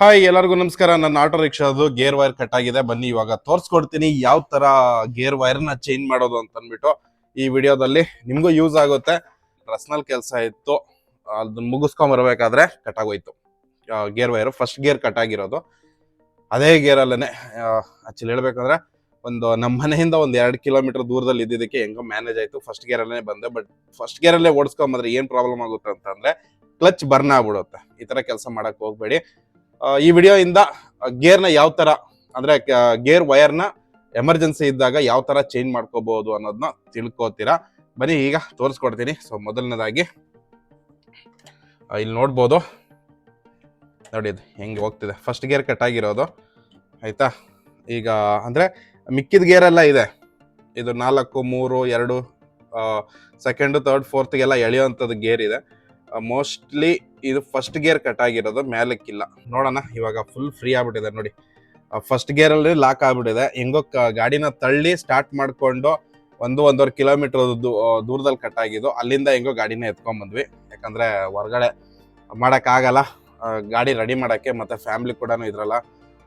Hi ಎಲ್ಲರಿಗೂ ನಮಸ್ಕಾರ. ನನ್ನ ಆಟೋ ರಿಕ್ಷಾದು ಗೇರ್ ವೈರ್ ಕಟ್ ಆಗಿದೆ. ಬನ್ನಿ ಇವಾಗ ತೋರಿಸ್ಕೊಡ್ತೀನಿ ಯಾವ ತರ ಗೇರ್ ವೈರ್ ನ ಚೇಂಜ್ ಮಾಡೋದು ಅಂತ ಅಂದ್ಬಿಟ್ಟು ಈ ವಿಡಿಯೋದಲ್ಲಿ ನಿಮ್ಗೂ ಯೂಸ್ ಆಗುತ್ತೆ. ಪರ್ಸನಲ್ ಕೆಲಸ ಇತ್ತು, ಅದನ್ನ ಮುಗಿಸ್ಕೊಂಡ್ ಬರ್ಬೇಕಾದ್ರೆ ಕಟ್ ಆಗೋಯ್ತು gear wire. First gear cut ಆಗಿರೋದು ಅದೇ ಗೇರ್ ಅಲ್ಲೇನೆ. ಆಕ್ಚುಲಿ ಹೇಳ್ಬೇಕಂದ್ರೆ ನಮ್ಮ ಮನೆಯಿಂದ 2 ಕಿಲೋಮೀಟರ್ ದೂರದಲ್ಲಿ ಇದ್ದಿದ್ದಕ್ಕೆ ಹೆಂಗೋ ಮ್ಯಾನೇಜ್ ಆಯ್ತು. ಫಸ್ಟ್ ಗೇರ್ ಅಲ್ಲೇ ಬಂದೆ. ಬಟ್ ಫಸ್ಟ್ ಗೇರ್ ಅಲ್ಲೇ ಓಡಿಸ್ಕೊಂಬಂದ್ರೆ ಏನ್ ಪ್ರಾಬ್ಲಮ್ ಆಗುತ್ತೆ ಅಂತಂದ್ರೆ ಕ್ಲಚ್ ಬರ್ನ್ ಆಗ್ಬಿಡುತ್ತೆ. ಈ ತರ ಕೆಲಸ ಮಾಡಕ್ ಹೋಗ್ಬೇಡಿ. ಈ ವಿಡಿಯೋ ಇಂದ ಗೇರ್ ನ ಯಾವ ತರ ಅಂದ್ರೆ ಗೇರ್ ವೈರ್ ನ ಎಮರ್ಜೆನ್ಸಿ ಇದ್ದಾಗ ಯಾವ ತರ ಚೇಂಜ್ ಮಾಡ್ಕೋಬಹುದು ಅನ್ನೋದನ್ನ ತಿಳ್ಕೊತೀರಾ. ಬನ್ನಿ ಈಗ ತೋರಿಸ್ಕೊಡ್ತೀನಿ. ಸೊ ಮೊದಲನೇದಾಗಿ ಇಲ್ಲಿ ನೋಡ್ಬೋದು ನೋಡಿ ಇದು ಹೆಂಗೆ ಹೋಗ್ತಿದೆ. ಫಸ್ಟ್ ಗೇರ್ ಕಟ್ ಆಗಿರೋದು ಆಯ್ತಾ. ಈಗ ಅಂದ್ರೆ ಮಿಕ್ಕಿದ ಗೇರ್ ಎಲ್ಲ ಇದೆ. ಇದು 4, 3, 2 ಸೆಕೆಂಡ್, ಥರ್ಡ್, ಫೋರ್ತ್ಗೆಲ್ಲ ಎಳೆಯುವಂಥದ್ದು ಗೇರ್ ಇದೆ. ಮೋಸ್ಟ್ಲಿ ಇದು ಫಸ್ಟ್ ಗೇರ್ ಕಟ್ ಆಗಿರೋದು, ಮೇಲಕ್ಕಿಲ್ಲ. ನೋಡೋಣ ಇವಾಗ ಫುಲ್ ಫ್ರೀ ಆಗ್ಬಿಟ್ಟಿದೆ ನೋಡಿ. ಫಸ್ಟ್ ಗೇರ್ ಅಲ್ಲಿ ಲಾಕ್ ಆಗ್ಬಿಟ್ಟಿದೆ. ಹೆಂಗೋ ಗಾಡಿನ ತಳ್ಳಿ ಸ್ಟಾರ್ಟ್ ಮಾಡ್ಕೊಂಡು 1-1.5 ಕಿಲೋಮೀಟರ್ ದೂರದಲ್ಲಿ ಕಟ್ ಆಗಿದ್ದು. ಅಲ್ಲಿಂದ ಹೆಂಗೋ ಗಾಡಿನ ಎತ್ಕೊಂಡ್ ಬಂದ್ವಿ. ಯಾಕಂದ್ರೆ ಹೊರಗಡೆ ಮಾಡಕ್ ಆಗಲ್ಲ ಗಾಡಿ ರೆಡಿ ಮಾಡಕ್ಕೆ, ಮತ್ತೆ ಫ್ಯಾಮಿಲಿ ಕೂಡ ಇದ್ರಲ್ಲ.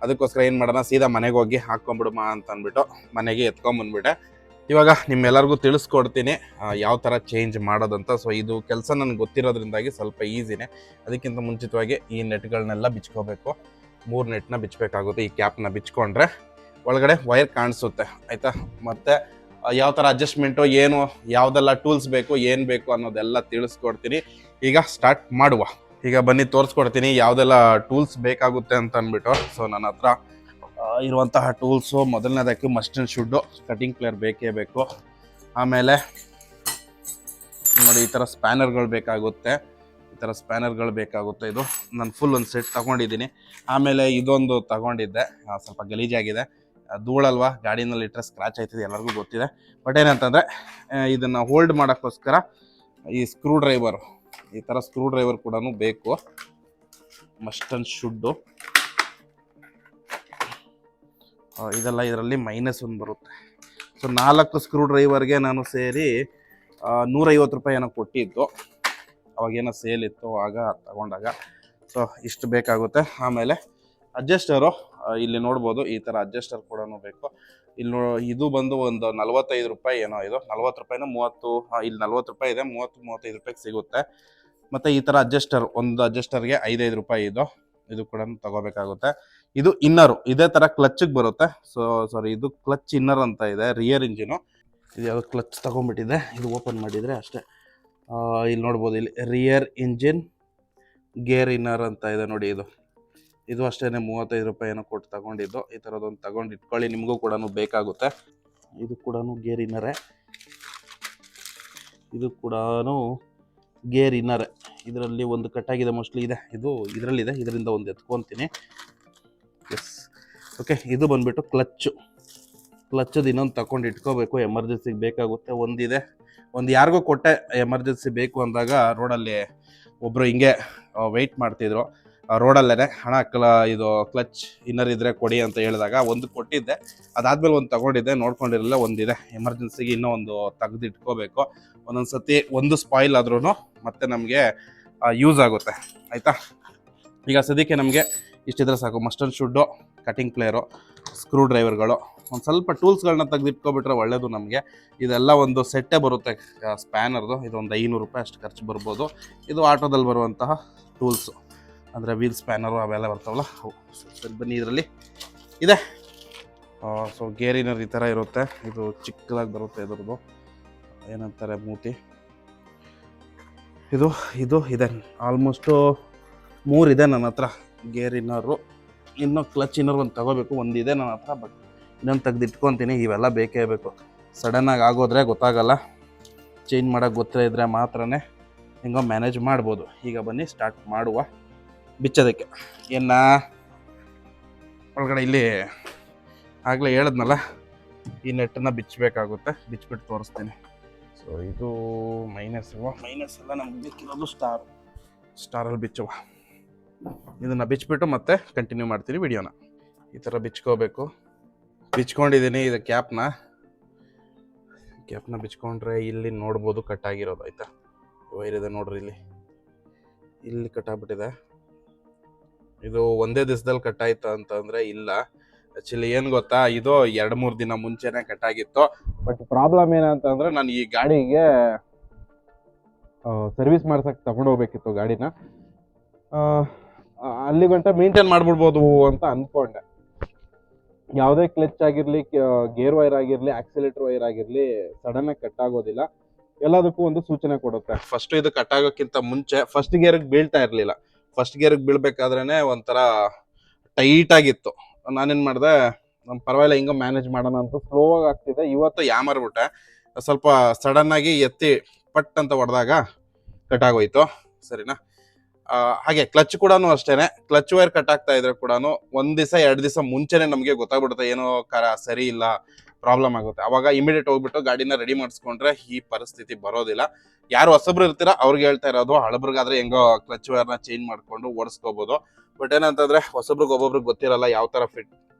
ಅದಕ್ಕೋಸ್ಕರ ಏನ್ ಮಾಡೋಣ, ಸೀದಾ ಮನೆಗೆ ಹೋಗಿ ಹಾಕೊಂಡ್ಬಿಡುಮ ಅಂತ ಅಂದ್ಬಿಟ್ಟು ಮನೆಗೆ ಎತ್ಕೊಂಡ್ ಬಂದ್ಬಿಟ್ಟೆ. ಇವಾಗ ನಿಮ್ಮೆಲ್ಲರಿಗೂ ತಿಳಿಸ್ಕೊಡ್ತೀನಿ ಯಾವ ಥರ ಚೇಂಜ್ ಮಾಡೋದಂತ. ಸೊ ಇದು ಕೆಲಸ ನನಗೆ ಗೊತ್ತಿರೋದ್ರಿಂದಾಗಿ ಸ್ವಲ್ಪ ಈಸಿನೇ. ಅದಕ್ಕಿಂತ ಮುಂಚಿತವಾಗಿ ಈ ನೆಟ್ಗಳನ್ನೆಲ್ಲ ಬಿಚ್ಕೋಬೇಕು. 3 ನೆಟ್ನ ಬಿಚ್ಚಬೇಕಾಗುತ್ತೆ. ಈ ಕ್ಯಾಪ್ನ ಬಿಚ್ಕೊಂಡ್ರೆ ಒಳಗಡೆ ವೈರ್ ಕಾಣಿಸುತ್ತೆ ಆಯಿತಾ. ಮತ್ತು ಯಾವ ಥರ ಅಡ್ಜಸ್ಟ್ಮೆಂಟು, ಏನು ಯಾವುದೆಲ್ಲ ಟೂಲ್ಸ್ ಬೇಕು, ಏನು ಬೇಕು ಅನ್ನೋದೆಲ್ಲ ತಿಳಿಸ್ಕೊಡ್ತೀನಿ. ಈಗ ಸ್ಟಾರ್ಟ್ ಮಾಡುವ. ಈಗ ಬನ್ನಿ ತೋರಿಸ್ಕೊಡ್ತೀನಿ ಯಾವುದೆಲ್ಲ ಟೂಲ್ಸ್ ಬೇಕಾಗುತ್ತೆ ಅಂತ ಅಂದ್ಬಿಟ್ಟು. ಸೊ ನನ್ನ ಹತ್ರ ಇರುವಂತಹ ಟೂಲ್ಸು, ಮೊದಲನೇದಕ್ಕೆ must and should cutting plier ಬೇಕೇ ಬೇಕು. ಆಮೇಲೆ ನೋಡಿ ಈ ಥರ ಸ್ಪ್ಯಾನರ್ಗಳು ಬೇಕಾಗುತ್ತೆ. ಇದು ನಾನು ಫುಲ್ ಒಂದು ಸೆಟ್ ತಗೊಂಡಿದ್ದೀನಿ. ಆಮೇಲೆ ಇದೊಂದು ತಗೊಂಡಿದ್ದೆ, ಸ್ವಲ್ಪ ಗಲೀಜಾಗಿದೆ, ಧೂಳಲ್ವಾ, ಗಾಡಿನಲ್ಲಿ ಇಟ್ಟರೆ ಸ್ಕ್ರಾಚ್ ಆಯ್ತದೆ, ಎಲ್ಲರಿಗೂ ಗೊತ್ತಿದೆ. ಬಟ್ ಏನಂತಂದರೆ ಇದನ್ನು ಹೋಲ್ಡ್ ಮಾಡೋಕ್ಕೋಸ್ಕರ ಈ ಸ್ಕ್ರೂ ಡ್ರೈವರ್, ಈ ಥರ ಸ್ಕ್ರೂ ಡ್ರೈವರ್ ಕೂಡ ಬೇಕು. ಮಸ್ಟ್ ಆ್ಯಂಡ್ ಶುಡ್ಡು ಇದೆಲ್ಲ ಇದರಲ್ಲಿ -1 ಬರುತ್ತೆ. ಸೊ 4 ಸ್ಕ್ರೂ ಡ್ರೈವರ್ಗೆ ನಾನು ಸೇರಿ 150 ರೂಪಾಯಿ ಏನೋ ಕೊಟ್ಟಿದ್ದು. ಅವಾಗೇನೋ ಸೇಲ್ ಇತ್ತು ಆಗ ತಗೊಂಡಾಗ. ಸೊ ಇಷ್ಟು ಬೇಕಾಗುತ್ತೆ. ಆಮೇಲೆ ಅಡ್ಜಸ್ಟರು ಇಲ್ಲಿ ನೋಡ್ಬೋದು, ಈ ಥರ ಅಡ್ಜಸ್ಟರ್ ಕೂಡ ಬೇಕು. ಇದು ಬಂದು ಒಂದು 45 ರೂಪಾಯಿ ಏನೋ, ಇದು 40 ರೂಪಾಯಿನ 30, ಇಲ್ಲಿ 40 ರೂಪಾಯಿ ಇದೆ, 30-35 ರೂಪಾಯಿಗೆ ಸಿಗುತ್ತೆ. ಮತ್ತು ಈ ಥರ ಅಡ್ಜಸ್ಟರ್, ಒಂದು ಅಡ್ಜಸ್ಟರ್ಗೆ 5 ರೂಪಾಯಿ ಇದು ಕೂಡ ತಗೋಬೇಕಾಗುತ್ತೆ. ಇದು ಇನ್ನರು ಇದೇ ಥರ ಕ್ಲಚ್ಗೆ ಬರುತ್ತೆ. ಸಾರಿ ಇದು ಕ್ಲಚ್ ಇನ್ನರ್ ಅಂತ ಇದೆ, ರಿಯರ್ ಇಂಜಿನು. ಇದು ಯಾವುದು ಕ್ಲಚ್ ತಗೊಂಡ್ಬಿಟ್ಟಿದೆ. ಇದು ಓಪನ್ ಮಾಡಿದರೆ ಅಷ್ಟೇ. ಇಲ್ಲಿ ನೋಡ್ಬೋದು, ಇಲ್ಲಿ ರಿಯರ್ ಇಂಜಿನ್ ಗೇರ್ ಇನ್ನರ್ ಅಂತ ಇದೆ ನೋಡಿ. ಇದು ಅಷ್ಟೇ 35 ರೂಪಾಯಿ ಏನೋ ಕೊಟ್ಟು ತಗೊಂಡಿದ್ದು. ಈ ಥರದೊಂದು ತಗೊಂಡು ಇಟ್ಕೊಳ್ಳಿ, ನಿಮಗೂ ಕೂಡ ಬೇಕಾಗುತ್ತೆ. ಇದು ಕೂಡ ಗೇರ್ ಇನ್ನರೇ, ಇದು ಕೂಡ ಗೇರ್ ಇನ್ನರೇ. ಇದರಲ್ಲಿ ಒಂದು ಕಟ್ಟಾಗಿದೆ, ಮೋಸ್ಟ್ಲಿ ಇದೆ, ಇದು ಇದರಲ್ಲಿದೆ. ಇದರಿಂದ ಒಂದು ಎತ್ಕೊತೀನಿ. S, okay. ಇದು ಬಂದುಬಿಟ್ಟು ಕ್ಲಚ್ಚದು ಇನ್ನೊಂದು ತಗೊಂಡು ಇಟ್ಕೋಬೇಕು, ಎಮರ್ಜೆನ್ಸಿಗೆ ಬೇಕಾಗುತ್ತೆ. ಒಂದಿದೆ, ಒಂದು ಯಾರಿಗೂ ಕೊಟ್ಟೆ, ಎಮರ್ಜೆನ್ಸಿ ಬೇಕು ಅಂದಾಗ. ರೋಡಲ್ಲಿ ಒಬ್ಬರು ಹಿಂಗೆ ವೆಯ್ಟ್ ಮಾಡ್ತಿದ್ರು ರೋಡಲ್ಲೇ, ಹಣ ಇದು ಕ್ಲಚ್ ಇನ್ನರ್ ಇದ್ರೆ ಕೊಡಿ ಅಂತ ಹೇಳಿದಾಗ ಒಂದು ಕೊಟ್ಟಿದ್ದೆ. ಅದಾದ್ಮೇಲೆ ಒಂದು ತಗೊಂಡಿದ್ದೆ, ನೋಡ್ಕೊಂಡಿರಲಿಲ್ಲ. ಒಂದಿದೆ ಎಮರ್ಜೆನ್ಸಿಗೆ, ಇನ್ನೂ ಒಂದು ತೆಗೆದು ಇಟ್ಕೋಬೇಕು. ಒಂದೊಂದು ಸತಿ ಒಂದು ಸ್ಪಾಯಿಲ್ ಆದ್ರೂ ಮತ್ತೆ ನಮಗೆ ಯೂಸ್ ಆಗುತ್ತೆ ಆಯಿತಾ. ಈಗ ಸದ್ಯಕ್ಕೆ ನಮಗೆ ಇಷ್ಟಿದ್ರೆ ಸಾಕು. Must and should, cutting player, screw ಡ್ರೈವರ್ಗಳು, ಒಂದು ಸ್ವಲ್ಪ ಟೂಲ್ಸ್ಗಳನ್ನ ತೆಗೆದಿಟ್ಕೊಬಿಟ್ರೆ ಒಳ್ಳೆಯದು ನಮಗೆ. ಇದೆಲ್ಲ ಒಂದು ಸೆಟ್ಟೇ ಬರುತ್ತೆ ಸ್ಪ್ಯಾನರ್ದು. ಇದೊಂದು 500 ರೂಪಾಯಿ ಅಷ್ಟು ಖರ್ಚು ಬರ್ಬೋದು. ಇದು ಆಟೋದಲ್ಲಿ ಬರುವಂತಹ ಟೂಲ್ಸು, ಅಂದರೆ ವೀಲ್ ಸ್ಪ್ಯಾನರು ಅವೆಲ್ಲ ಬರ್ತಾವಲ್ಲ ಅವು. ಸರಿ ಬನ್ನಿ, ಇದರಲ್ಲಿ ಇದೆ. ಸೊ ಗೇರಿನರ್ ಈ ಥರ ಇರುತ್ತೆ. ಇದು ಚಿಕ್ಕದಾಗಿ ಬರುತ್ತೆ. ಇದ್ರದ್ದು ಏನಂತಾರೆ, ಮೂತಿ. ಇದು ಇದೆ. ಆಲ್ಮೋಸ್ಟು 3 ಇದೆ ನನ್ನ ಹತ್ರ ಗೇರ್ ಇನ್ನರು. ಇನ್ನೂ ಕ್ಲಚ್ ಇನ್ನರ್ ಒಂದು ತಗೋಬೇಕು, ಒಂದಿದೆ ನನ್ನ ಹತ್ರ. ಬಟ್ ಇನ್ನೊಂದು ತೆಗೆದಿಟ್ಕೊತೀನಿ. ಇವೆಲ್ಲ ಬೇಕೇ ಬೇಕು. ಸಡನ್ನಾಗಿ ಆಗೋದ್ರೆ ಗೊತ್ತಾಗಲ್ಲ. ಚೇಂಜ್ ಮಾಡೋಕ್ಕೆ ಗೊತ್ತೇ ಇದ್ದರೆ ಮಾತ್ರ ಹೆಂಗೋ ಮ್ಯಾನೇಜ್ ಮಾಡ್ಬೋದು. ಈಗ ಬನ್ನಿ ಸ್ಟಾರ್ಟ್ ಮಾಡುವ ಬಿಚ್ಚೋದಕ್ಕೆ. ಒಳಗಡೆ ಇಲ್ಲಿ ಆಗಲೇ ಹೇಳಿದ್ನಲ್ಲ, ಈ ನೆಟ್ಟನ್ನು ಬಿಚ್ಚಬೇಕಾಗುತ್ತೆ. ಬಿಚ್ಚಿಬಿಟ್ಟು ತೋರಿಸ್ತೀನಿ. ಸೊ ಇದು ಮೈನಸ್ ಎಲ್ಲ ನಮ್ಗೆ ಬೇಕಿರೋದು ಸ್ಟಾರಲ್ಲಿ ಬಿಚ್ಚುವ. ಇದನ್ನು ಬಿಚ್ಚಿಬಿಟ್ಟು ಮತ್ತೆ ಕಂಟಿನ್ಯೂ ಮಾಡ್ತೀನಿ ವಿಡಿಯೋನ. ಈ ಥರ ಬಿಚ್ಕೋಬೇಕು. ಬಿಚ್ಕೊಂಡಿದ್ದೀನಿ. ಇದು ಕ್ಯಾಪ್ನ ಬಿಚ್ಕೊಂಡ್ರೆ ಇಲ್ಲಿ ನೋಡ್ಬೋದು ಕಟ್ಟಾಗಿರೋದು ಆಯಿತಾ. ವೈರ್ ಇದೆ ನೋಡ್ರಿ, ಇಲ್ಲಿ ಕಟ್ಟಾಗ್ಬಿಟ್ಟಿದೆ. ಇದು ಒಂದೇ ದಿವಸದಲ್ಲಿ ಕಟ್ಟಾಯ್ತು ಅಂತಂದ್ರೆ ಇಲ್ಲ. ಆಕ್ಚುಲಿ ಏನ್ ಗೊತ್ತಾ, ಇದು 2-3 ದಿನ ಮುಂಚೆನೆ ಕಟ್ಟಾಗಿತ್ತು. ಬಟ್ ಪ್ರಾಬ್ಲಮ್ ಏನಂತಂದ್ರೆ ನಾನು ಈ ಗಾಡಿಗೆ ಸರ್ವಿಸ್ ಮಾಡ್ಸಕ್ ತಗೊಂಡೋಗ್ಬೇಕಿತ್ತು ಗಾಡಿನ. ಅಲ್ಲಿ ಗಂಟ ಮೇಂಟೈನ್ ಮಾಡ್ಬಿಡ್ಬೋದು ಅಂತ ಅನ್ಕೊಂಡೆ. ಯಾವುದೇ ಕ್ಲಚ್ ಆಗಿರ್ಲಿ, ಗೇರ್ ವೈರ್ ಆಗಿರ್ಲಿ, ಆಕ್ಸಿಲೇಟರ್ ವೈರ್ ಆಗಿರ್ಲಿ ಸಡನ್ ಆಗಿ ಕಟ್ ಆಗೋದಿಲ್ಲ. ಎಲ್ಲದಕ್ಕೂ ಒಂದು ಸೂಚನೆ ಕೊಡುತ್ತೆ. ಫಸ್ಟ್ ಇದು ಕಟ್ ಆಗೋಕ್ಕಿಂತ ಮುಂಚೆ ಫಸ್ಟ್ ಗೇರ್ಗೆ ಬೀಳ್ತಾ ಇರ್ಲಿಲ್ಲ. ಫಸ್ಟ್ ಗೇರ್ಗೆ ಬೀಳ್ಬೇಕಾದ್ರೇನೆ ಒಂಥರ ಟೈಟ್ ಆಗಿತ್ತು. ನಾನೇನ್ ಮಾಡ್ದೆ, ಪರವಾಗಿಲ್ಲ ಹಿಂಗ ಮ್ಯಾನೇಜ್ ಮಾಡೋಣ ಅಂತ ಸ್ಲೋ ಆಗಿ ಆಗ್ತಿದೆ. ಇವತ್ತು ಯಾಮಾರ್ಬಿಟ್ಟೆ, ಸ್ವಲ್ಪ ಸಡನ್ ಆಗಿ ಎತ್ತಿ ಪಟ್ ಅಂತ ಹೊಡೆದಾಗ ಕಟ್ ಆಗೋಯ್ತು. ಸರಿನಾ? ಹಾಗೆ ಕ್ಲಚ್ ಕೂಡ ಅಷ್ಟೇನೆ. ಕ್ಲಚ್ ವೈರ್ ಕಟ್ ಆಗ್ತಾ ಇದ್ರೆ ಕೂಡ 1 ದಿವಸ 2 ದಿವಸ ಮುಂಚೆನೆ ನಮಗೆ ಗೊತ್ತಾಗ್ಬಿಡುತ್ತೆ ಏನೋ ಸರಿ ಇಲ್ಲ, ಪ್ರಾಬ್ಲಮ್ ಆಗುತ್ತೆ. ಅವಾಗ ಇಮಿಡಿಯೇಟ್ ಹೋಗ್ಬಿಟ್ಟು ಗಾಡಿನ ರೆಡಿ ಮಾಡಿಸ್ಕೊಂಡ್ರೆ ಈ ಪರಿಸ್ಥಿತಿ ಬರೋದಿಲ್ಲ. ಯಾರು ಹೊಸಬ್ರು ಇರ್ತೀರಾ ಅವ್ರಿಗೆ ಹೇಳ್ತಾ ಇರೋದು, ಹಳಬ್ರಿಗಾದ್ರೆ ಹೆಂಗೋ ಕ್ಲಚ್ ವೈರ್ನ ಚೇಂಜ್ ಮಾಡ್ಕೊಂಡು ಓಡಿಸ್ಕೋಬಹುದು. ಬಟ್ ಏನಂತಂದ್ರೆ ಹೊಸಬ್ರಿಗೆ ಒಬ್ಬೊಬ್ರಿಗೆ ಗೊತ್ತಿರಲ್ಲ ಯಾವ ತರ ಫಿಟ್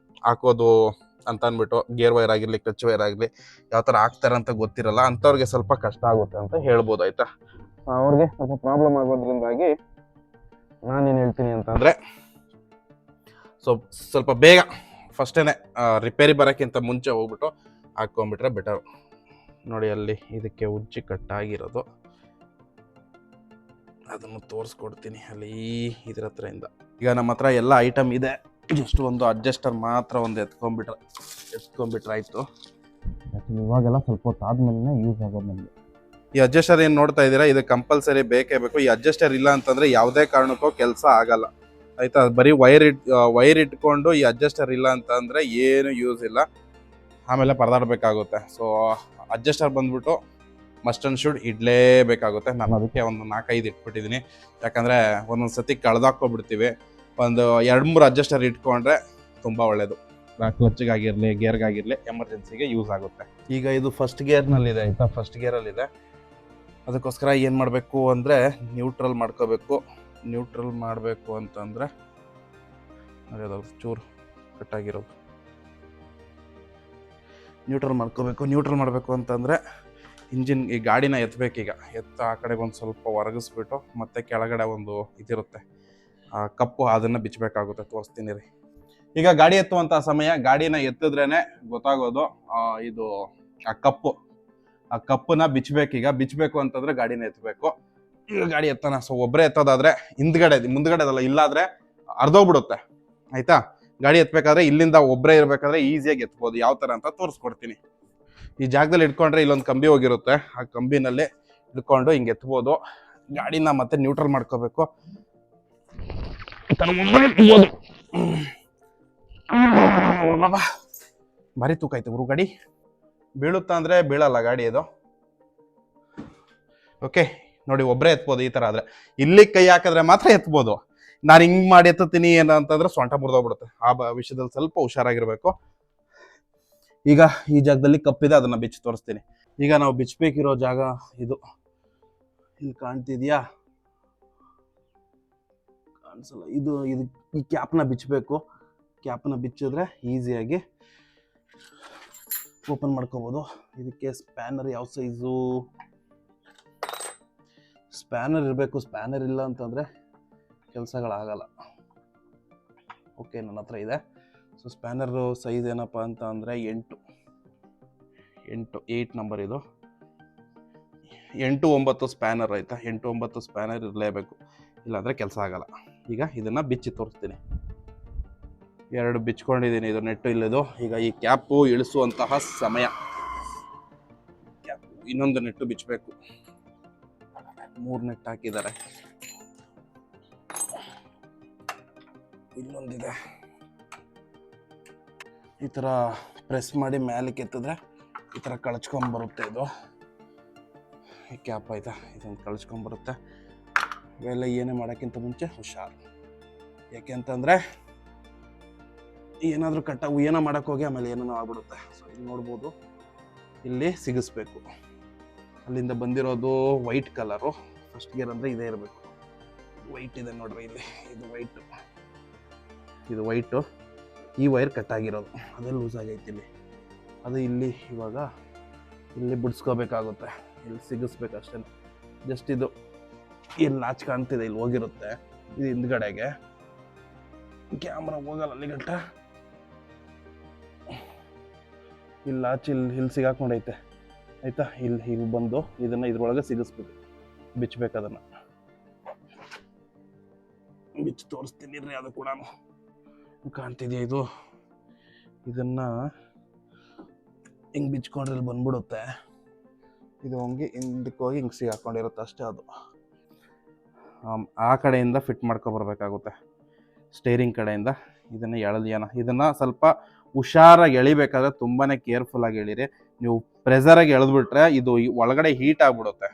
ಹಾಕೋದು ಅಂತ ಅಂದ್ಬಿಟ್ಟು, ಗೇರ್ ವೈರ್ ಆಗಿರ್ಲಿ, ಕ್ಲಚ್ ವೈರ್ ಆಗಿರ್ಲಿ ಯಾವ ತರ ಹಾಕ್ತಾರೆ ಅಂತ ಗೊತ್ತಿರಲ್ಲ. ಅಂತವ್ರಿಗೆ ಸ್ವಲ್ಪ ಕಷ್ಟ ಆಗುತ್ತೆ ಅಂತ ಹೇಳ್ಬೋದು. ಆಯ್ತಾ? ಅವ್ರಿಗೆ ಸ್ವಲ್ಪ ಪ್ರಾಬ್ಲಮ್ ಆಗೋದ್ರಿಂದಾಗಿ ನಾನೇನು ಹೇಳ್ತೀನಿ ಅಂತಂದ್ರೆ, ಸ್ವಲ್ಪ ಬೇಗ ಫಸ್ಟೇನೆ ರಿಪೇರಿ ಬರೋಕ್ಕಿಂತ ಮುಂಚೆ ಹೋಗ್ಬಿಟ್ಟು ಹಾಕ್ಕೊಂಡ್ಬಿಟ್ರೆ ಬೆಟರ್. ನೋಡಿ ಅಲ್ಲಿ ಇದಕ್ಕೆ ಉಜ್ಜಿ ಕಟ್ಟಾಗಿರೋದು, ಅದನ್ನು ತೋರಿಸ್ಕೊಡ್ತೀನಿ ಅಲ್ಲಿ ಇದ್ರ ಹತ್ರ ಇಂದ. ಈಗ ನಮ್ಮ ಹತ್ರ ಎಲ್ಲ ಐಟಮ್ ಇದೆ, ಜಸ್ಟ್ ಒಂದು ಅಡ್ಜಸ್ಟರ್ ಮಾತ್ರ ಒಂದು ಎತ್ಕೊಂಡ್ಬಿಟ್ರೆ ಆಯ್ತು. ಇವಾಗೆಲ್ಲ ಸ್ವಲ್ಪ ಹೊತ್ತು ಆದ್ಮೇಲೆ ಯೂಸ್ ಆಗೋದು ನಮಗೆ. ಈ ಅಡ್ಜಸ್ಟರ್ ಏನು ನೋಡ್ತಾ ಇದ್ದೀರಾ, ಇದು ಕಂಪಲ್ಸರಿ ಬೇಕೇ ಬೇಕು. ಈ ಅಡ್ಜಸ್ಟರ್ ಇಲ್ಲ ಅಂತಂದ್ರೆ ಯಾವುದೇ ಕಾರಣಕ್ಕೂ ಕೆಲಸ ಆಗಲ್ಲ. ಆಯ್ತಾ? ಬರೀ ವೈರ್ ಇಟ್ಕೊಂಡು ಈ ಅಡ್ಜಸ್ಟರ್ ಇಲ್ಲ ಅಂತಂದ್ರೆ ಏನು ಯೂಸ್ ಇಲ್ಲ, ಆಮೇಲೆ ಪರದಾಡಬೇಕಾಗುತ್ತೆ. ಸೊ ಅಡ್ಜಸ್ಟರ್ ಬಂದ್ಬಿಟ್ಟು ಮಸ್ಟ್ ಅಂಡ್ ಶುಡ್ ಇಡ್ಲೇಬೇಕಾಗುತ್ತೆ. ನಾನು ಅದಕ್ಕೆ ಒಂದು 4-5 ಇಟ್ಬಿಟ್ಟಿದ್ದೀನಿ. ಯಾಕಂದ್ರೆ ಒಂದೊಂದು ಸತಿ ಕಳೆದಾಕೋಬಿಡ್ತೀವಿ. ಒಂದು 2-3 ಅಡ್ಜಸ್ಟರ್ ಇಟ್ಕೊಂಡ್ರೆ ತುಂಬಾ ಒಳ್ಳೇದು. ಕ್ಲಚ್ಗಾಗಿರ್ಲಿ, ಗೇರ್ಗಾಗಿರ್ಲಿ, ಎಮರ್ಜೆನ್ಸಿಗೆ ಯೂಸ್ ಆಗುತ್ತೆ. ಈಗ ಇದು ಫಸ್ಟ್ ಗೇರ್ನಲ್ಲಿದೆ. ಆಯ್ತಾ? ಫಸ್ಟ್ ಗೇರಲ್ಲಿದೆ. ಅದಕ್ಕೋಸ್ಕರ ಏನು ಮಾಡಬೇಕು ಅಂದರೆ ನ್ಯೂಟ್ರಲ್ ಮಾಡ್ಕೋಬೇಕು. ನ್ಯೂಟ್ರಲ್ ಮಾಡಬೇಕು ಅಂತಂದರೆ ಅದು ಚೂರು ಕಟ್ಟಾಗಿರೋದು ನ್ಯೂಟ್ರಲ್ ಮಾಡ್ಕೋಬೇಕು. ನ್ಯೂಟ್ರಲ್ ಮಾಡಬೇಕು ಅಂತಂದರೆ ಈ ಗಾಡಿನ ಎತ್ತಬೇಕೀಗ. ಆ ಕಡೆಗೆ ಒಂದು ಸ್ವಲ್ಪ ಒರಗಿಸ್ಬಿಟ್ಟು ಮತ್ತೆ ಕೆಳಗಡೆ ಒಂದು ಇದಿರುತ್ತೆ ಕಪ್ಪು, ಅದನ್ನು ಬಿಚ್ಚಬೇಕಾಗುತ್ತೆ. ತೋರಿಸ್ತೀನಿ ರೀ. ಈಗ ಗಾಡಿ ಎತ್ತುವಂಥ ಸಮಯ, ಗಾಡಿನ ಎತ್ತಿದ್ರೇ ಗೊತ್ತಾಗೋದು ಇದು ಆ ಕಪ್ಪನ್ನ ಬಿಚ್ಚಬೇಕೀಗ. ಬಿಚ್ಚಬೇಕು ಅಂತಂದ್ರೆ ಗಾಡಿನ ಎತ್ತಬೇಕು. ಈಗ ಗಾಡಿ ಎತ್ತೋಣ. ಸೊ ಒಬ್ಬರೇ ಎತ್ತೋದಾದ್ರೆ ಮುಂದ್ಗಡೆ ಅದಲ್ಲ, ಇಲ್ಲಾದ್ರೆ ಅರ್ಧೋಗ್ಬಿಡುತ್ತೆ. ಆಯ್ತಾ? ಗಾಡಿ ಎತ್ತಬೇಕಾದ್ರೆ ಇಲ್ಲಿಂದ ಒಬ್ಬರೇ ಇರಬೇಕಾದ್ರೆ ಈಸಿಯಾಗಿ ಎತ್ಬೋದು. ಯಾವ ತರ ಅಂತ ತೋರಿಸ್ಕೊಡ್ತೀನಿ. ಈ ಜಾಗದಲ್ಲಿ ಇಟ್ಕೊಂಡ್ರೆ ಇಲ್ಲೊಂದು ಕಂಬಿ ಹೋಗಿರುತ್ತೆ, ಆ ಕಂಬಿನಲ್ಲಿ ಇಟ್ಕೊಂಡು ಹಿಂಗೆ ಎತ್ಬೋದು. ಗಾಡಿನ ಮತ್ತೆ ನ್ಯೂಟ್ರಲ್ ಮಾಡ್ಕೋಬೇಕು. ಭಾರಿ ತೂಕ ಆಯ್ತು ಗುರು ಗಾಡಿ. ಬೀಳುತ್ತಾ ಅಂದ್ರೆ ಬೀಳಲ್ಲ ಗಾಡಿ ಇದು. ಓಕೆ ನೋಡಿ, ಒಬ್ಬರೇ ಎತ್ಬೋದು ಈ ತರ ಆದ್ರೆ. ಇಲ್ಲಿ ಕೈ ಹಾಕಿದ್ರೆ ಮಾತ್ರ ಎತ್ಬೋದು. ನಾನು ಹಿಂಗ್ ಮಾಡಿ ಎತ್ತುತ್ತೀನಿ ಏನಂತಂದ್ರೆ ಸೊಂಟ ಮುರಿದೋಗ್ಬಿಡುತ್ತೆ. ಆ ವಿಷಯದಲ್ಲಿ ಸ್ವಲ್ಪ ಹುಷಾರಾಗಿರ್ಬೇಕು. ಈಗ ಈ ಜಾಗದಲ್ಲಿ ಕಪ್ಪಿದೆ, ಅದನ್ನ ಬಿಚ್ಚಿ ತೋರಿಸ್ತೀನಿ. ಈಗ ನಾವು ಬಿಚ್ಚಬೇಕಿರೋ ಜಾಗ ಇದು. ಇಲ್ಲಿ ಕಾಣ್ತಿದ್ಯಾ? ಕಾಣಿಸಲ್ಲ. ಇದು ಈ ಕ್ಯಾಪ್ನ ಬಿಚ್ಚಬೇಕು. ಕ್ಯಾಪ್ನ ಬಿಚ್ಚಿದ್ರೆ ಈಸಿಯಾಗಿ ಓಪನ್ ಮಾಡ್ಕೋಬಹುದು. ಇದಕ್ಕೆ ಸ್ಪ್ಯಾನರ್ ಯಾವ ಸೈಜು? ಸ್ಪ್ಯಾನರ್ ಇರಬೇಕು. ಸ್ಪ್ಯಾನರ್ ಇಲ್ಲ ಅಂತಂದ್ರೆ ಕೆಲಸಗಳಾಗಲ್ಲ. ಓಕೆ, ನನ್ನ ಹತ್ರ ಇದೆ. ಸೊ ಸ್ಪ್ಯಾನರ್ ಸೈಜ್ ಏನಪ್ಪ ಅಂತ ಅಂದರೆ 8 ನಂಬರ್ ಇದು. 8-9 ಸ್ಪ್ಯಾನರ್. ಆಯ್ತಾ? 8-9 ಸ್ಪ್ಯಾನರ್ ಇರಲೇಬೇಕು, ಇಲ್ಲಾಂದ್ರೆ ಕೆಲಸ ಆಗಲ್ಲ. ಈಗ ಇದನ್ನ ಬಿಚ್ಚಿ ತೋರಿಸ್ತೀನಿ. 2 ಬಿಚ್ಕೊಂಡಿದ್ದೀನಿ. ಇದು ನೆಟ್ಟು ಇಲ್ಲದು. ಈಗ ಈ ಕ್ಯಾಪು ಇಳಿಸುವಂತಹ ಸಮಯ. ಇನ್ನೊಂದು ನೆಟ್ಟು ಬಿಚ್ಚಬೇಕು. 3 ನೆಟ್ ಹಾಕಿದ್ದಾರೆ. ಇಲ್ಲೊಂದಿದೆ. ಈ ಥರ ಪ್ರೆಸ್ ಮಾಡಿ ಮೇಲಕ್ಕೆ ಎತ್ತಿದ್ರೆ ಈ ಥರ ಕಳ್ಚ್ಕೊಂಡ್ಬರುತ್ತೆ ಇದು ಈ ಕ್ಯಾಪ್. ಆಯ್ತಾ? ಇದೊಂದು ಕಳ್ಚ್ಕೊಂಡ್ಬರುತ್ತೆ. ಇವೆಲ್ಲ ಏನೇ ಮಾಡೋಕ್ಕಿಂತ ಮುಂಚೆ ಹುಷಾರು. ಯಾಕೆಂತಂದರೆ ಏನಾದರೂ ಏನೋ ಮಾಡೋಕ್ಕೋಗಿ ಆಮೇಲೆ ಏನೇನೋ ಆಗ್ಬಿಡುತ್ತೆ. ಸೊ ಇಲ್ಲಿ ನೋಡ್ಬೋದು, ಇಲ್ಲಿ ಸಿಗಿಸ್ಬೇಕು. ಅಲ್ಲಿಂದ ಬಂದಿರೋದು ವೈಟ್ ಕಲರು. ಫಸ್ಟ್ ಗೇರ್ ಅಂದರೆ ಇದೇ ಇರಬೇಕು. ವೈಟ್ ಇದೆ ನೋಡ್ರಿ ಇಲ್ಲಿ. ಇದು ವೈಟು. ಈ ವೈರ್ ಕಟ್ಟಾಗಿರೋದು, ಅದೇ ಲೂಸ್ ಆಗೈತಿ ಇಲ್ಲಿ. ಅದು ಇಲ್ಲಿ ಇವಾಗ ಇಲ್ಲಿ ಬಿಡಿಸ್ಕೋಬೇಕಾಗುತ್ತೆ. ಇಲ್ಲಿ ಸಿಗಿಸ್ಬೇಕು ಅಷ್ಟೇ. ಜಸ್ಟ್ ಇದು ಇಲ್ಲಿ ಲಾಚ್ ಕಾಣ್ತಿದೆ, ಇಲ್ಲಿ ಹೋಗಿರುತ್ತೆ. ಇದು ಹಿಂದ್ಗಡೆಗೆ ಕ್ಯಾಮ್ರಾ ಹೋಗಲ್ಲ ಅಲ್ಲಿ ಗಂಟ. ಇಲ್ಲ ಇಲ್ಲಿ ಸಿಗಾಕೊಂಡೈತೆ ಆಯ್ತಾ. ಇಲ್ಲಿ ಬಂದು ಇದನ್ನ ಇದ್ರೊಳಗೆ ಸಿಗಿಸ್ಬೇಕು, ಬಿಚ್ಚಬೇಕು. ಅದನ್ನ ಬಿಚ್ಚಿ ತೋರಿಸ್ತೀನಿ ರೀ. ಅದು ಕೂಡ ಕಾಣ್ತಿದ್ಯಾ ಇದು? ಇದನ್ನ ಹಿಂಗೆ ಬಿಚ್ಕೊಂಡ್ರೆ ಇಲ್ಲಿ ಬಂದ್ಬಿಡುತ್ತೆ. ಇದು ಹಂಗೆ ಹಿಂದಕ್ಕೆ ಹೋಗಿ ಹಿಂಗೆ ಸಿಗಾಕೊಂಡಿರುತ್ತೆ ಅಷ್ಟೇ. ಅದು ಆ ಕಡೆಯಿಂದ ಫಿಟ್ ಮಾಡ್ಕೊಬರ್ಬೇಕಾಗುತ್ತೆ, ಸ್ಟೇರಿಂಗ್ ಕಡೆಯಿಂದ. ಇದನ್ನು ಎಳೆದಿಯಾನ, ಇದನ್ನು ಸ್ವಲ್ಪ ಹುಷಾರಾಗಿ ಎಳಿಬೇಕಾದ್ರೆ ತುಂಬಾ ಕೇರ್ಫುಲ್ಲಾಗಿ ಎಳೀರಿ. ನೀವು ಪ್ರೆಸರಾಗಿ ಎಳೆದ್ಬಿಟ್ರೆ ಇದು ಒಳಗಡೆ ಹೀಟ್ ಆಗಿಬಿಡುತ್ತೆ.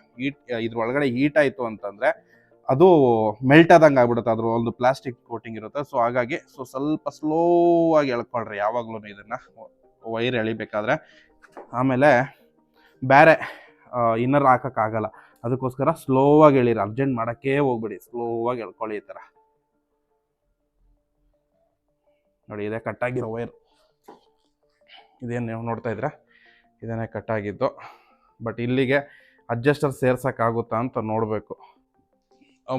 ಇದ್ರ ಒಳಗಡೆ ಹೀಟ್ ಆಯಿತು ಅಂತಂದರೆ ಅದು ಮೆಲ್ಟ್ ಆದಂಗೆ ಆಗ್ಬಿಡುತ್ತೆ. ಅದ್ರ ಒಂದು ಪ್ಲಾಸ್ಟಿಕ್ ಕೋಟಿಂಗ್ ಇರುತ್ತೆ. ಸೊ ಹಾಗಾಗಿ ಸ್ವಲ್ಪ ಸ್ಲೋ ಆಗಿ ಎಳ್ಕೊಳ್ರಿ ಯಾವಾಗ್ಲೂ ಇದನ್ನು ವೈರ್ ಎಳಿಬೇಕಾದ್ರೆ. ಆಮೇಲೆ ಬೇರೆ ಇನ್ನರ್ ಹಾಕೋಕ್ಕಾಗಲ್ಲ, ಅದಕ್ಕೋಸ್ಕರ ಸ್ಲೋ ಆಗಿ ಎಳೀರಿ. ಅರ್ಜೆಂಟ್ ಮಾಡೋಕ್ಕೇ ಹೋಗ್ಬಿಡಿ, ಸ್ಲೋ ಆಗಿ ಎಳ್ಕೊಳ್ಳಿ. ಈ ಥರ ನೋಡಿ, ಇದೆ ಕಟ್ಟಾಗಿರೋ ವೈರ್. ಇದೇನು ನೀವು ನೋಡ್ತಾ ಇದ್ದೀರಾ, ಇದನ್ನೇ ಕಟ್ಟಾಗಿದ್ದು. ಬಟ್ ಇಲ್ಲಿಗೆ ಅಡ್ಜಸ್ಟರ್ ಸೇರ್ಸೋಕ್ಕಾಗುತ್ತಾ ಅಂತ ನೋಡಬೇಕು.